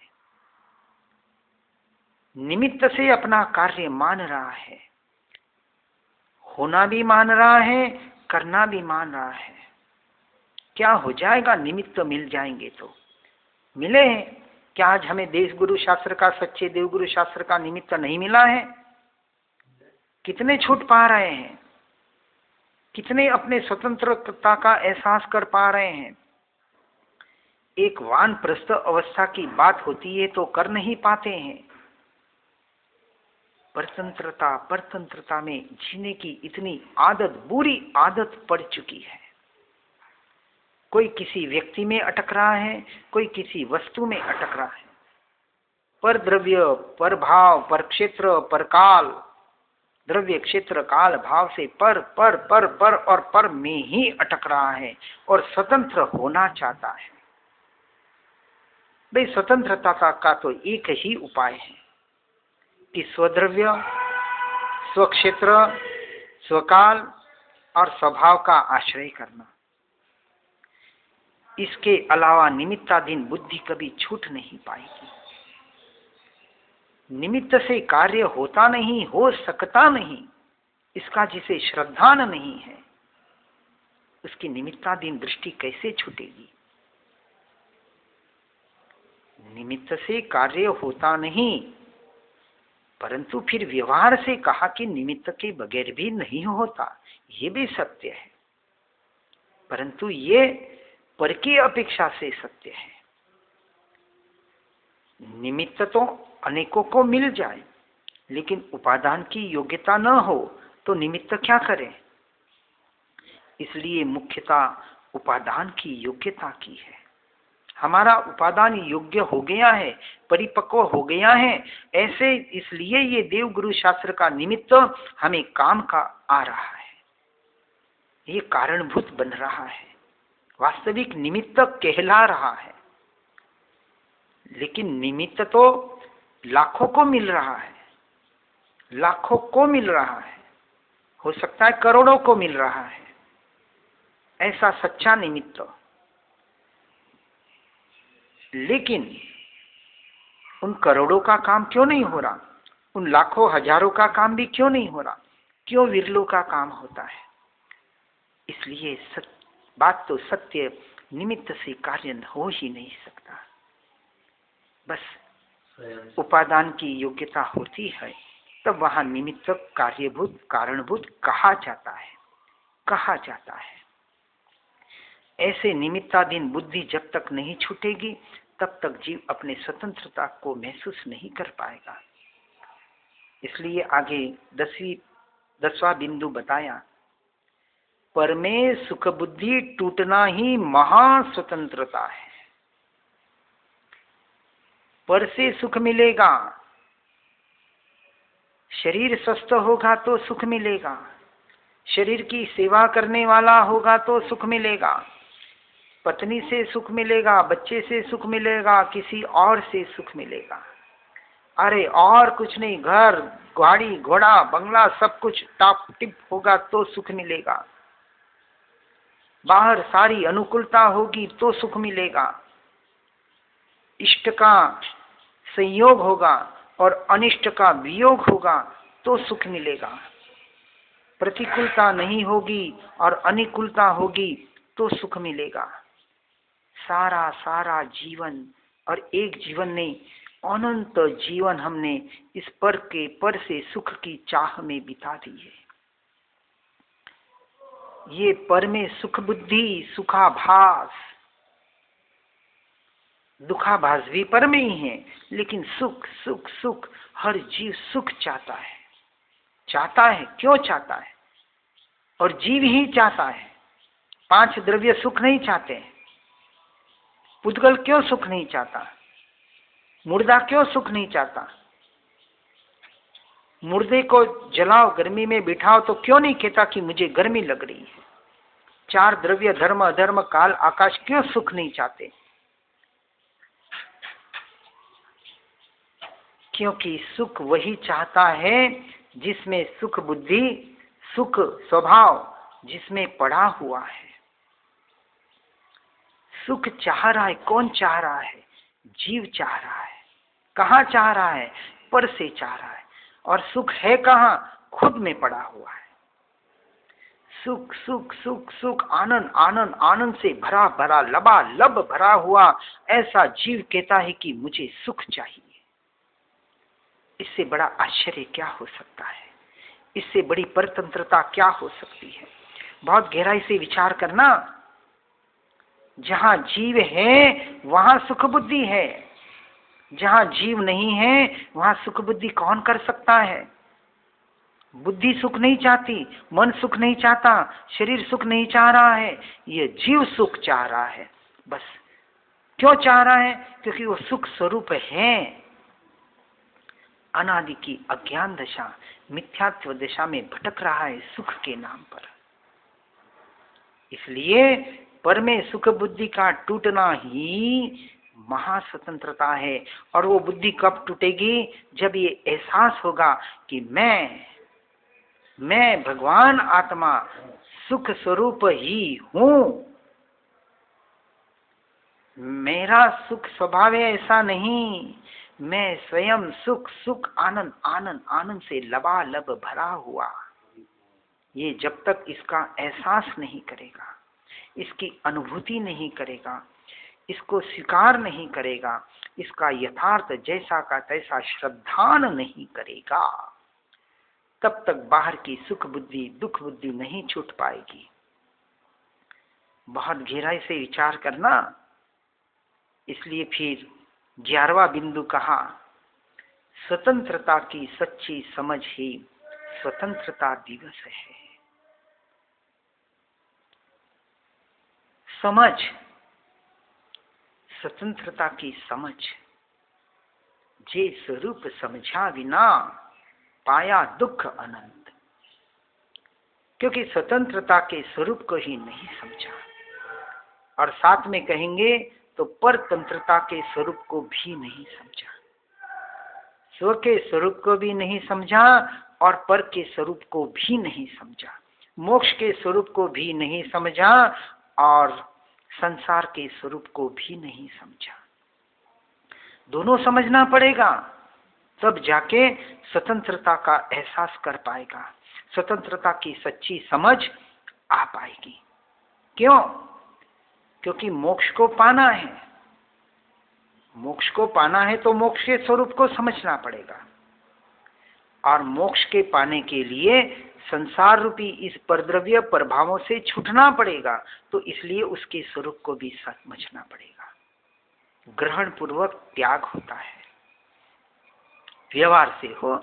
निमित्त से अपना कार्य मान रहा है, होना भी मान रहा है, करना भी मान रहा है। क्या हो जाएगा? निमित्त मिल जाएंगे तो मिले हैं। क्या आज हमें देश गुरु शास्त्र का, सच्चे देवगुरु शास्त्र का निमित्त नहीं मिला है? कितने छूट पा रहे हैं, कितने अपने स्वतंत्रता का एहसास कर पा रहे हैं। एक वानप्रस्थ अवस्था की बात होती है तो कर नहीं पाते हैं। परतंत्रता में जीने की इतनी आदत, बुरी आदत पड़ चुकी है। कोई किसी व्यक्ति में अटक रहा है, कोई किसी वस्तु में अटक रहा है। पर द्रव्य, पर भाव, पर क्षेत्र, पर काल, द्रव्य क्षेत्र काल भाव से पर पर पर पर और पर में ही अटक रहा है और स्वतंत्र होना चाहता है। भाई, स्वतंत्रता का तो एक ही उपाय है कि स्वद्रव्य, स्वक्षेत्र, स्वकाल और स्वभाव का आश्रय करना। इसके अलावा निमित्ताधीन बुद्धि कभी छूट नहीं पाएगी। निमित्त से कार्य होता नहीं, हो सकता नहीं। इसका जिसे श्रद्धा नहीं है, उसकी निमित्ताधीन दृष्टि कैसे छूटेगी? निमित्त से कार्य होता नहीं, परंतु फिर व्यवहार से कहा कि निमित्त के बगैर भी नहीं होता, ये भी सत्य है, परंतु ये पर की अपेक्षा से सत्य है। निमित्त तो अनेकों को मिल जाए, लेकिन उपादान की योग्यता न हो तो निमित्त क्या करें? इसलिए मुख्यतः उपादान की योग्यता की है। हमारा उपादान योग्य हो गया है, परिपक्व हो गया है, ऐसे इसलिए ये देवगुरु शास्त्र का निमित्त हमें काम का आ रहा है, ये कारणभूत बन रहा है, वास्तविक निमित्त कहला रहा है। लेकिन निमित्त तो लाखों को मिल रहा है, लाखों को मिल रहा है, हो सकता है करोड़ों को मिल रहा है, ऐसा सच्चा निमित्त। लेकिन उन करोड़ों का काम क्यों नहीं हो रहा? उन लाखों हजारों का काम भी क्यों नहीं हो रहा? क्यों विरलों का काम होता है? इसलिए बात तो सत्य, निमित्त से कार्य हो ही नहीं सकता। बस उपादान की योग्यता होती है तब वहां निमित्त कार्यभूत कारणभूत कहा जाता है, कहा जाता है। ऐसे निमित्ताधीन बुद्धि जब तक नहीं छूटेगी तब तक जीव अपने स्वतंत्रता को महसूस नहीं कर पाएगा। इसलिए आगे 10वां बिंदु बताया, पर में सुख बुद्धि टूटना ही महास्वतंत्रता है। पर से सुख मिलेगा, शरीर स्वस्थ होगा तो सुख मिलेगा, शरीर की सेवा करने वाला होगा तो सुख मिलेगा, पत्नी से सुख मिलेगा, बच्चे से सुख मिलेगा, किसी और से सुख मिलेगा। अरे और कुछ नहीं, घर गाड़ी घोड़ा बंगला सब कुछ टॉप टिप होगा तो सुख मिलेगा, बाहर सारी अनुकूलता होगी तो सुख मिलेगा, इष्ट का संयोग होगा और अनिष्ट का वियोग होगा तो सुख मिलेगा, प्रतिकूलता नहीं होगी और अनुकूलता होगी तो सुख मिलेगा। सारा सारा जीवन और एक जीवन नहीं, अनंत जीवन हमने इस पर से सुख की चाह में बिता दी है। ये पर में सुख बुद्धि, सुखाभास, दुखाभास भी पर में ही है, लेकिन सुख सुख सुख, हर जीव सुख चाहता है। चाहता है, क्यों चाहता है? और जीव ही चाहता है। 5 द्रव्य सुख नहीं चाहते। पुद्गल क्यों सुख नहीं चाहता? मुर्दा क्यों सुख नहीं चाहता? मुर्दे को जलाओ, गर्मी में बिठाओ तो क्यों नहीं कहता कि मुझे गर्मी लग रही है? 4 द्रव्य धर्म अधर्म काल आकाश क्यों सुख नहीं चाहते? क्योंकि सुख वही चाहता है जिसमें सुख बुद्धि, सुख स्वभाव जिसमें पड़ा हुआ है। सुख चाह रहा है, कौन चाह रहा है? जीव चाह रहा है। कहाँ चाह रहा है? पर से चाह रहा है। और सुख है कहाँ? खुद में पड़ा हुआ है। सुख सुख सुख सुख, आनंद आनंद आनंद से भरा भरा लबालब भरा हुआ ऐसा जीव कहता है कि मुझे सुख चाहिए। इससे बड़ा आश्चर्य क्या हो सकता है? इससे बड़ी परतंत्रता क्या हो सकती है? बहुत गहराई से विचार करना। जहां जीव है वहां सुख बुद्धि है, जहां जीव नहीं है वहां सुख बुद्धि कौन कर सकता है? बुद्धि सुख नहीं चाहती, मन सुख नहीं चाहता, शरीर सुख नहीं चाह रहा है, ये जीव सुख चाह रहा है। बस क्यों चाह रहा है? क्योंकि वो सुख स्वरूप है। अनादि की अज्ञान दशा, मिथ्यात्व दशा में भटक रहा है सुख के नाम पर। इसलिए पर में सुख बुद्धि का टूटना ही महास्वतंत्रता है। और वो बुद्धि कब टूटेगी? जब ये एहसास होगा कि मैं भगवान आत्मा सुख स्वरूप ही हूं। मेरा सुख स्वभाव है ऐसा नहीं, मैं स्वयं सुख सुख आनंद आनंद आनंद से लबालब भरा हुआ। ये जब तक इसका एहसास नहीं करेगा, इसकी अनुभूति नहीं करेगा, इसको स्वीकार नहीं करेगा, इसका यथार्थ जैसा का तैसा श्रद्धान नहीं करेगा, तब तक बाहर की सुख बुद्धि दुख बुद्धि नहीं छूट पाएगी। बहुत गहराई से विचार करना। इसलिए फिर 11वां बिंदु कहा, स्वतंत्रता की सच्ची समझ ही स्वतंत्रता दिवस है। समझ, स्वतंत्रता की समझ, जे स्वरूप समझा बिना पाया दुख अनंत। क्योंकि स्वतंत्रता के स्वरूप को ही नहीं समझा, और साथ में कहेंगे तो परतंत्रता के स्वरूप को भी नहीं समझा, स्व के स्वरूप को भी नहीं समझा और पर के स्वरूप को भी नहीं समझा, मोक्ष के स्वरूप को भी नहीं समझा और संसार के स्वरूप को भी नहीं समझा। दोनों समझना पड़ेगा, तब जाके स्वतंत्रता का एहसास कर पाएगा, स्वतंत्रता की सच्ची समझ आ पाएगी। क्यों? क्योंकि मोक्ष को पाना है। मोक्ष को पाना है तो मोक्ष के स्वरूप को समझना पड़ेगा, और मोक्ष के पाने के लिए संसार रूपी इस परद्रव्य प्रभावों से छूटना पड़ेगा, तो इसलिए उसके स्वरूप को भी समझना पड़ेगा। ग्रहण पूर्वक त्याग होता है, व्यवहार से हो,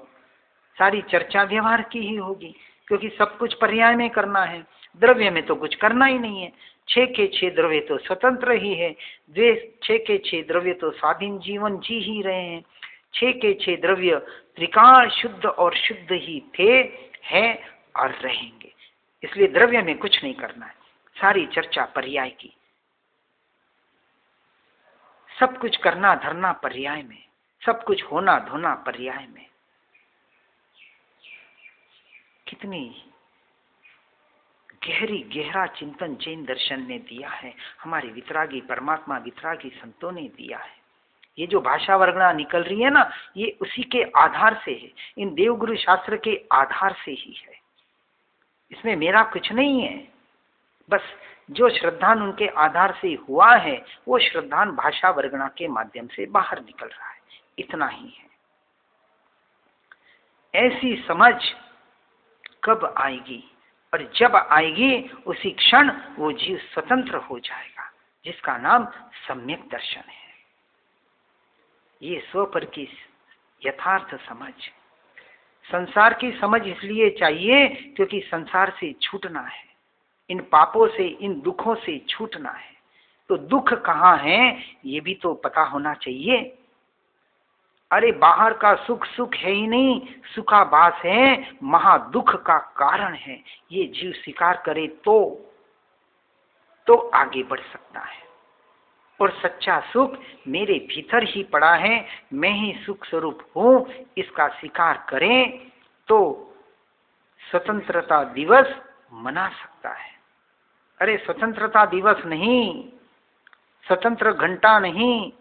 सारी चर्चा व्यवहार की ही होगी, क्योंकि सब कुछ पर्याय में करना है, द्रव्य में तो कुछ करना ही नहीं है। 6 के 6 द्रव्य तो स्वतंत्र ही है, 6 के 6 द्रव्य तो स्वाधीन जीवन जी ही रहे हैं। 6 के 6 द्रव्य त्रिकाल शुद्ध और शुद्ध ही थे, हैं और रहेंगे। इसलिए द्रव्य में कुछ नहीं करना है, सारी चर्चा पर्याय की। सब कुछ करना धरना पर्याय में, सब कुछ होना धोना पर्याय में। कितनी गहरा चिंतन जैन दर्शन ने दिया है, हमारे वितरागी परमात्मा वितरागी संतों ने दिया है। ये जो भाषा वर्णना निकल रही है ना, ये उसी के आधार से है, इन देवगुरु शास्त्र के आधार से ही है। इसमें मेरा कुछ नहीं है, बस जो श्रद्धान उनके आधार से हुआ है, वो श्रद्धान भाषा वर्णना के माध्यम से बाहर निकल रहा है, इतना ही है। ऐसी समझ कब आएगी? और जब आएगी उसी क्षण वो जीव स्वतंत्र हो जाएगा, जिसका नाम सम्यक दर्शन है। ये स्व पर की यथार्थ समझ। संसार की समझ इसलिए चाहिए क्योंकि संसार से छूटना है, इन पापों से इन दुखों से छूटना है। तो दुख कहाँ है ये भी तो पता होना चाहिए। अरे बाहर का सुख सुख है ही नहीं, सुखाभास है, महादुख का कारण है। ये जीव स्वीकार करे तो आगे बढ़ सकता है। और सच्चा सुख मेरे भीतर ही पड़ा है, मैं ही सुख स्वरूप हूँ, इसका स्वीकार करें तो स्वतंत्रता दिवस मना सकता है। अरे स्वतंत्रता दिवस नहीं, स्वतंत्र घंटा नहीं,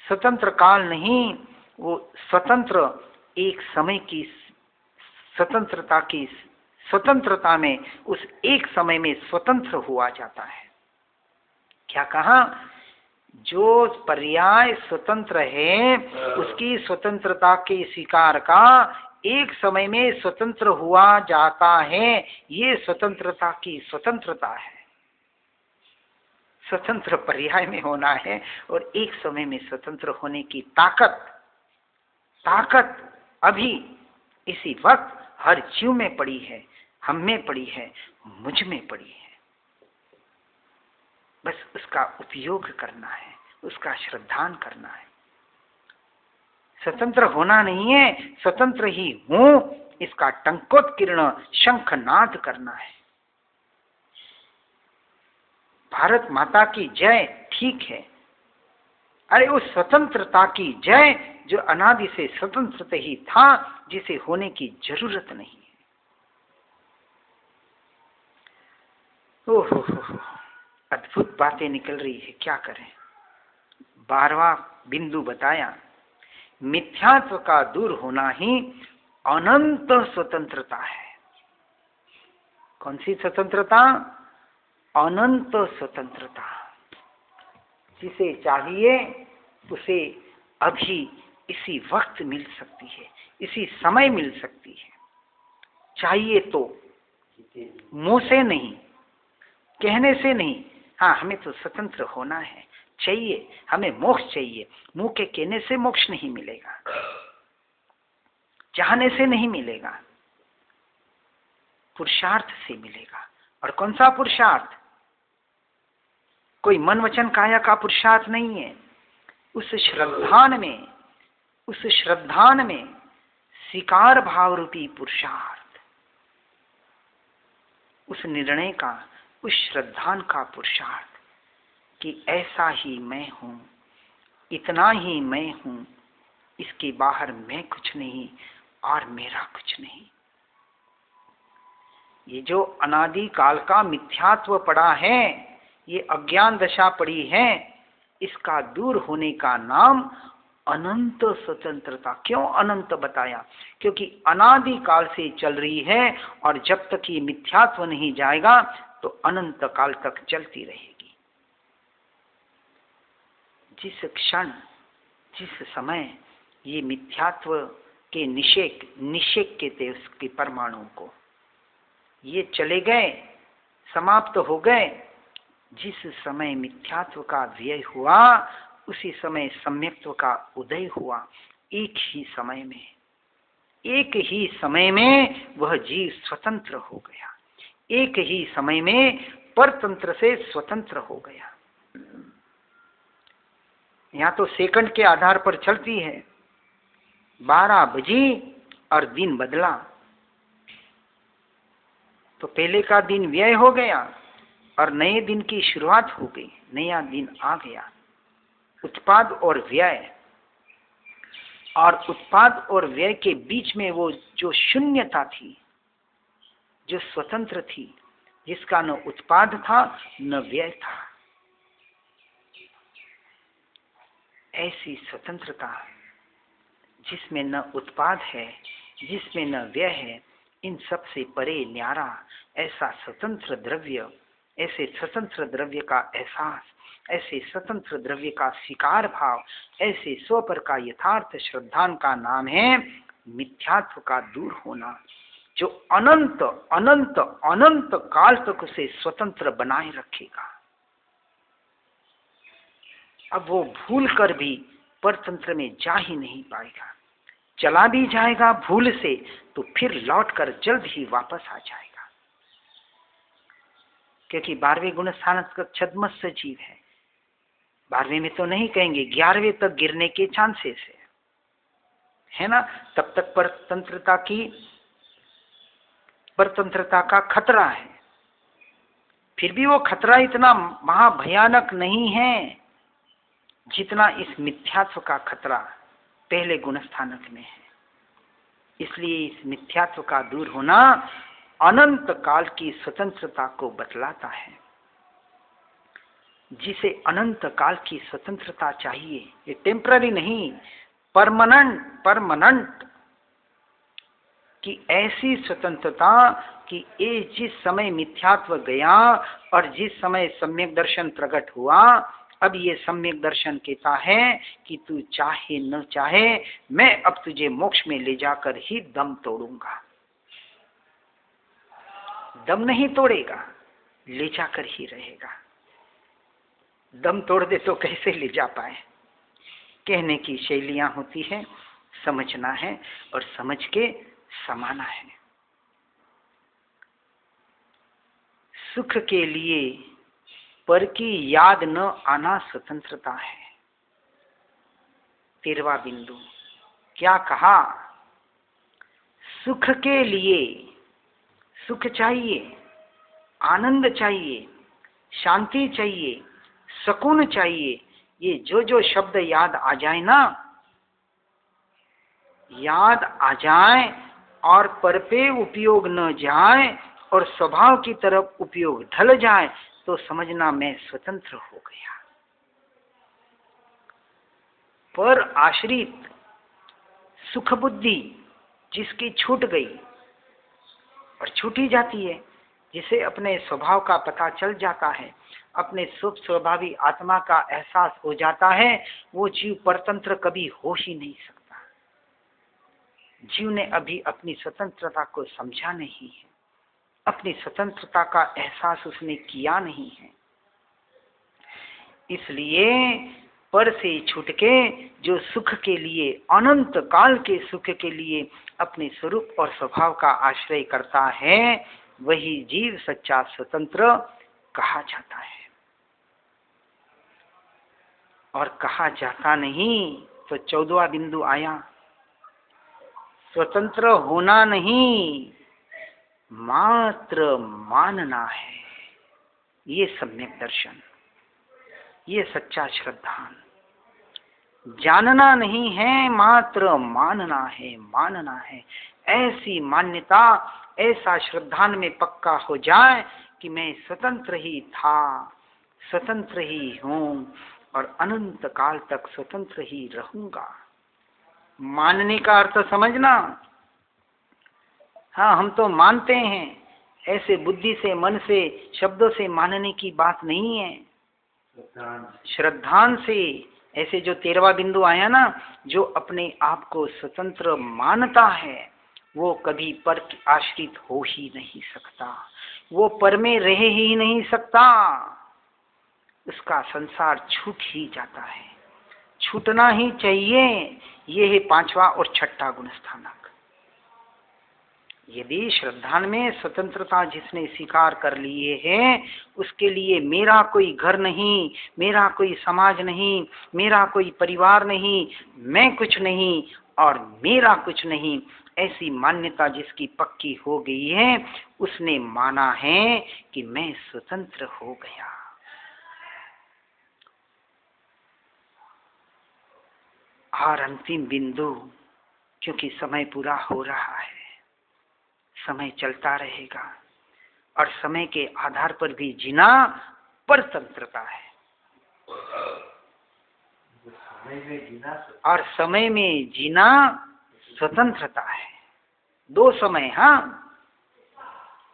स्वतंत्र काल नहीं, वो स्वतंत्र एक समय की स्वतंत्रता की स्वतंत्रता में उस एक समय में स्वतंत्र हुआ जाता है। क्या कहा? जो पर्याय स्वतंत्र है उसकी स्वतंत्रता के स्वीकार का एक समय में स्वतंत्र हुआ जाता है। ये स्वतंत्रता की स्वतंत्रता है। स्वतंत्र पर्याय में होना है और एक समय में स्वतंत्र होने की ताकत अभी इसी वक्त हर जीव में पड़ी है, हम में पड़ी है, मुझ में पड़ी है। बस उसका उपयोग करना है, उसका श्रद्धान करना है। स्वतंत्र होना नहीं है, स्वतंत्र ही हूं, इसका टंकोत्कीर्ण शंखनाद करना है। भारत माता की जय, ठीक है। अरे उस स्वतंत्रता की जय जो अनादि से स्वतंत्र ही था, जिसे होने की जरूरत नहीं है। ओहो, अद्भुत बातें निकल रही है, क्या करें। 12वां बिंदु बताया, मिथ्यात्व का दूर होना ही अनंत स्वतंत्रता है। कौन सी स्वतंत्रता? अनंत स्वतंत्रता। जिसे चाहिए उसे अभी इसी वक्त मिल सकती है, इसी समय मिल सकती है। चाहिए तो, मुंह से नहीं, कहने से नहीं। हाँ, हमें तो स्वतंत्र होना है, चाहिए, हमें मोक्ष चाहिए। मुंह के कहने से मोक्ष नहीं मिलेगा, चाहने से नहीं मिलेगा, पुरुषार्थ से मिलेगा। और कौन सा पुरुषार्थ? कोई मन वचन काया का पुरुषार्थ नहीं है। उस श्रद्धान में स्वीकार भाव रूपी पुरुषार्थ, उस निर्णय का, उस श्रद्धान का पुरुषार्थ कि ऐसा ही मैं हूं, इतना ही मैं हूं, इसके बाहर मैं कुछ नहीं और मेरा कुछ नहीं। ये जो अनादि काल का मिथ्यात्व पड़ा है, ये अज्ञान दशा पड़ी है, इसका दूर होने का नाम अनंत स्वतंत्रता। क्यों अनंत बताया? क्योंकि अनादि काल से चल रही है और जब तक ये मिथ्यात्व नहीं जाएगा तो अनंत काल तक चलती रहेगी। जिस क्षण, जिस समय ये मिथ्यात्व के निषेक के थे उसके परमाणु को, ये चले गए, समाप्त हो गए, जिस समय मिथ्यात्व का व्यय हुआ उसी समय सम्यक्त्व का उदय हुआ। एक ही समय में वह जीव स्वतंत्र हो गया, एक ही समय में परतंत्र से स्वतंत्र हो गया। यहाँ तो सेकंड के आधार पर चलती है। 12 बजी और दिन बदला, तो पहले का दिन व्यय हो गया और नए दिन की शुरुआत हो गई, नया दिन आ गया। उत्पाद और व्यय, और उत्पाद और व्यय के बीच में वो जो शून्यता थी, जो स्वतंत्र थी, जिसका न उत्पाद था न व्यय था, ऐसी स्वतंत्रता जिसमें न उत्पाद है, जिसमें न व्यय है, इन सब से परे न्यारा ऐसा स्वतंत्र द्रव्य, ऐसे स्वतंत्र द्रव्य का एहसास, ऐसे स्वतंत्र द्रव्य का स्वीकार भाव, ऐसे स्वपर का यथार्थ श्रद्धान का नाम है मिथ्यात्व का दूर होना, जो अनंत अनंत अनंत काल तक उसे स्वतंत्र बनाए रखेगा। अब वो भूल कर भी परतंत्र में जा ही नहीं पाएगा। चला भी जाएगा भूल से तो फिर लौटकर जल्द ही वापस आ जाएगा, क्योंकि 12वें गुण स्थान का छद्मस्य जीव है। 12वें में तो नहीं कहेंगे, 11वें तक गिरने के चांसेस है ना। तब तक परतंत्रता का खतरा है। फिर भी वो खतरा इतना महाभयानक नहीं है जितना इस मिथ्यात्व का खतरा पहले गुण स्थानक में है। इसलिए इस मिथ्यात्व का दूर होना अनंत काल की स्वतंत्रता को बतलाता है। जिसे अनंत काल की स्वतंत्रता चाहिए, ये टेम्पररी नहीं, परमानेंट की ऐसी स्वतंत्रता कि ये जिस समय मिथ्यात्व गया और जिस समय सम्यक दर्शन प्रकट हुआ, अब ये सम्यक दर्शन कहता है कि तू चाहे न चाहे मैं अब तुझे मोक्ष में ले जाकर ही दम तोड़ूंगा। दम नहीं तोड़ेगा, ले जाकर ही रहेगा। दम तोड़ दे तो कैसे ले जा पाए? कहने की शैलियां होती है, समझना है और समझ के समाना है। सुख के लिए पर की याद न आना स्वतंत्रता है। 13वां बिंदु क्या कहा? सुख के लिए, सुख चाहिए, आनंद चाहिए, शांति चाहिए, सुकून चाहिए, ये जो जो शब्द याद आ जाए ना, याद आ जाए और पर पे उपयोग न जाए और स्वभाव की तरफ उपयोग ढल जाए तो समझना मैं स्वतंत्र हो गया। पर आश्रित सुख बुद्धि जिसकी छूट गई और छूटी जाती है, जिसे अपने स्वभाव का पता चल जाता है, अपने शुभ स्वभावी आत्मा का एहसास हो जाता है, वो जीव परतंत्र कभी हो ही नहीं सकता। जीव ने अभी अपनी स्वतंत्रता को समझा नहीं है, अपनी स्वतंत्रता का एहसास उसने किया नहीं है। इसलिए पर से छूट के जो सुख के लिए, अनंत काल के सुख के लिए अपने स्वरूप और स्वभाव का आश्रय करता है, वही जीव सच्चा स्वतंत्र कहा जाता है। और कहा जाता नहीं तो 14वां बिंदु आया, स्वतंत्र होना नहीं, मात्र मानना है। ये सम्यक दर्शन, ये सच्चा श्रद्धान। जानना नहीं है, मात्र मानना है, मानना है। ऐसी मान्यता, ऐसा श्रद्धान में पक्का हो जाए कि मैं स्वतंत्र ही था, स्वतंत्र ही हूं और अनंत काल तक स्वतंत्र ही रहूंगा। मानने का अर्थ समझना। हाँ, हम तो मानते हैं, ऐसे बुद्धि से, मन से, शब्दों से मानने की बात नहीं है। श्रद्धान से, ऐसे जो 13वां बिंदु आया ना, जो अपने आप को स्वतंत्र मानता है वो कभी पर आश्रित हो ही नहीं सकता, वो पर में रह ही नहीं सकता। उसका संसार छूट ही जाता है, छूटना ही चाहिए। ये है 5वां और 6ठा गुण स्थानक। यदि श्रद्धान में स्वतंत्रता जिसने स्वीकार कर लिए है, उसके लिए मेरा कोई घर नहीं, मेरा कोई समाज नहीं, मेरा कोई परिवार नहीं, मैं कुछ नहीं और मेरा कुछ नहीं, ऐसी मान्यता जिसकी पक्की हो गई है, उसने माना है कि मैं स्वतंत्र हो गया। और अंतिम बिंदु, क्योंकि समय पूरा हो रहा है, समय चलता रहेगा और समय के आधार पर भी जीना परतंत्रता है। और समय में जीना स्वतंत्रता है। 2 समय, हाँ,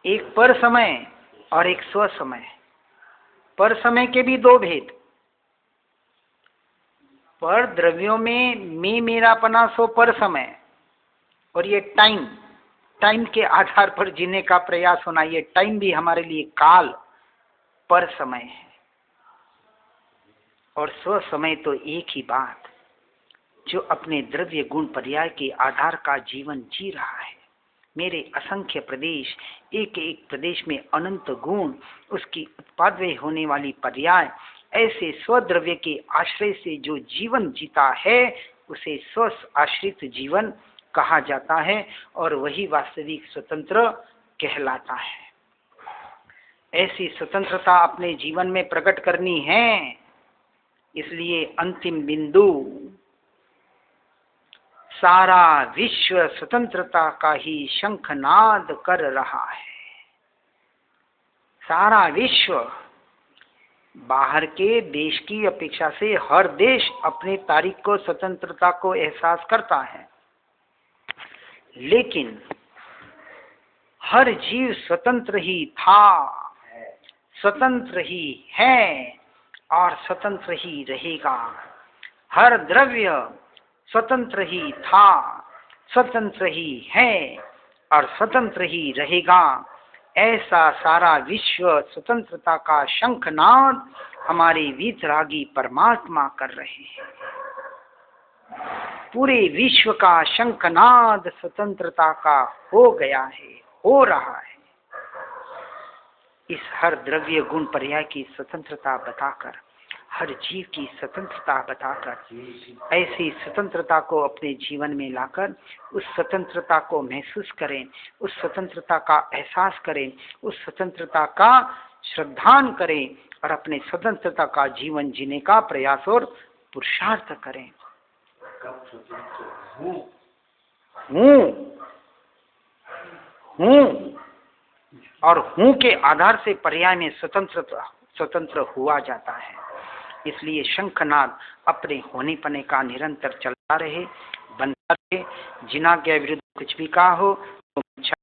एक पर समय और एक स्व समय। पर समय के भी 2 भेद। पर द्रव्यों में मैं मेरापना सो पर समय, और ये टाइम के आधार पर जीने का प्रयास होना, ये टाइम भी हमारे लिए काल पर समय है। और स्व समय तो एक ही बात, जो अपने द्रव्य गुण पर्याय के आधार का जीवन जी रहा है। मेरे असंख्य प्रदेश, एक एक प्रदेश में अनंत गुण, उसकी उत्पादय होने वाली पर्याय, ऐसे स्वद्रव्य के आश्रय से जो जीवन जीता है उसे स्व आश्रित जीवन कहा जाता है और वही वास्तविक स्वतंत्र कहलाता है। ऐसी स्वतंत्रता अपने जीवन में प्रकट करनी है। इसलिए अंतिम बिंदु, सारा विश्व स्वतंत्रता का ही शंखनाद कर रहा है। सारा विश्व, बाहर के देश की अपेक्षा से हर देश अपने तारीख को, स्वतंत्रता को एहसास करता है, लेकिन हर जीव स्वतंत्र ही था, स्वतंत्र ही है और स्वतंत्र ही रहेगा। हर द्रव्य स्वतंत्र ही था, स्वतंत्र ही है और स्वतंत्र ही रहेगा। ऐसा सारा विश्व स्वतंत्रता का शंखनाद हमारे वीतरागी परमात्मा कर रहे हैं। पूरे विश्व का शंखनाद स्वतंत्रता का हो गया है, हो रहा है। इस हर द्रव्य गुण पर्याय की स्वतंत्रता बताकर, हर जीव की स्वतंत्रता बताकर, ऐसी स्वतंत्रता को अपने जीवन में लाकर उस स्वतंत्रता को महसूस करें, उस स्वतंत्रता का एहसास करें, उस स्वतंत्रता का श्रद्धान करें और अपने स्वतंत्रता का जीवन जीने का प्रयास और पुरुषार्थ करें। हूँ और हूँ के आधार से पर्याय में स्वतंत्र हुआ जाता है। इसलिए शंखनाद अपने होने पने का निरंतर चलता रहे, बनता रहे। जिना के विरुद्ध कुछ भी कहा हो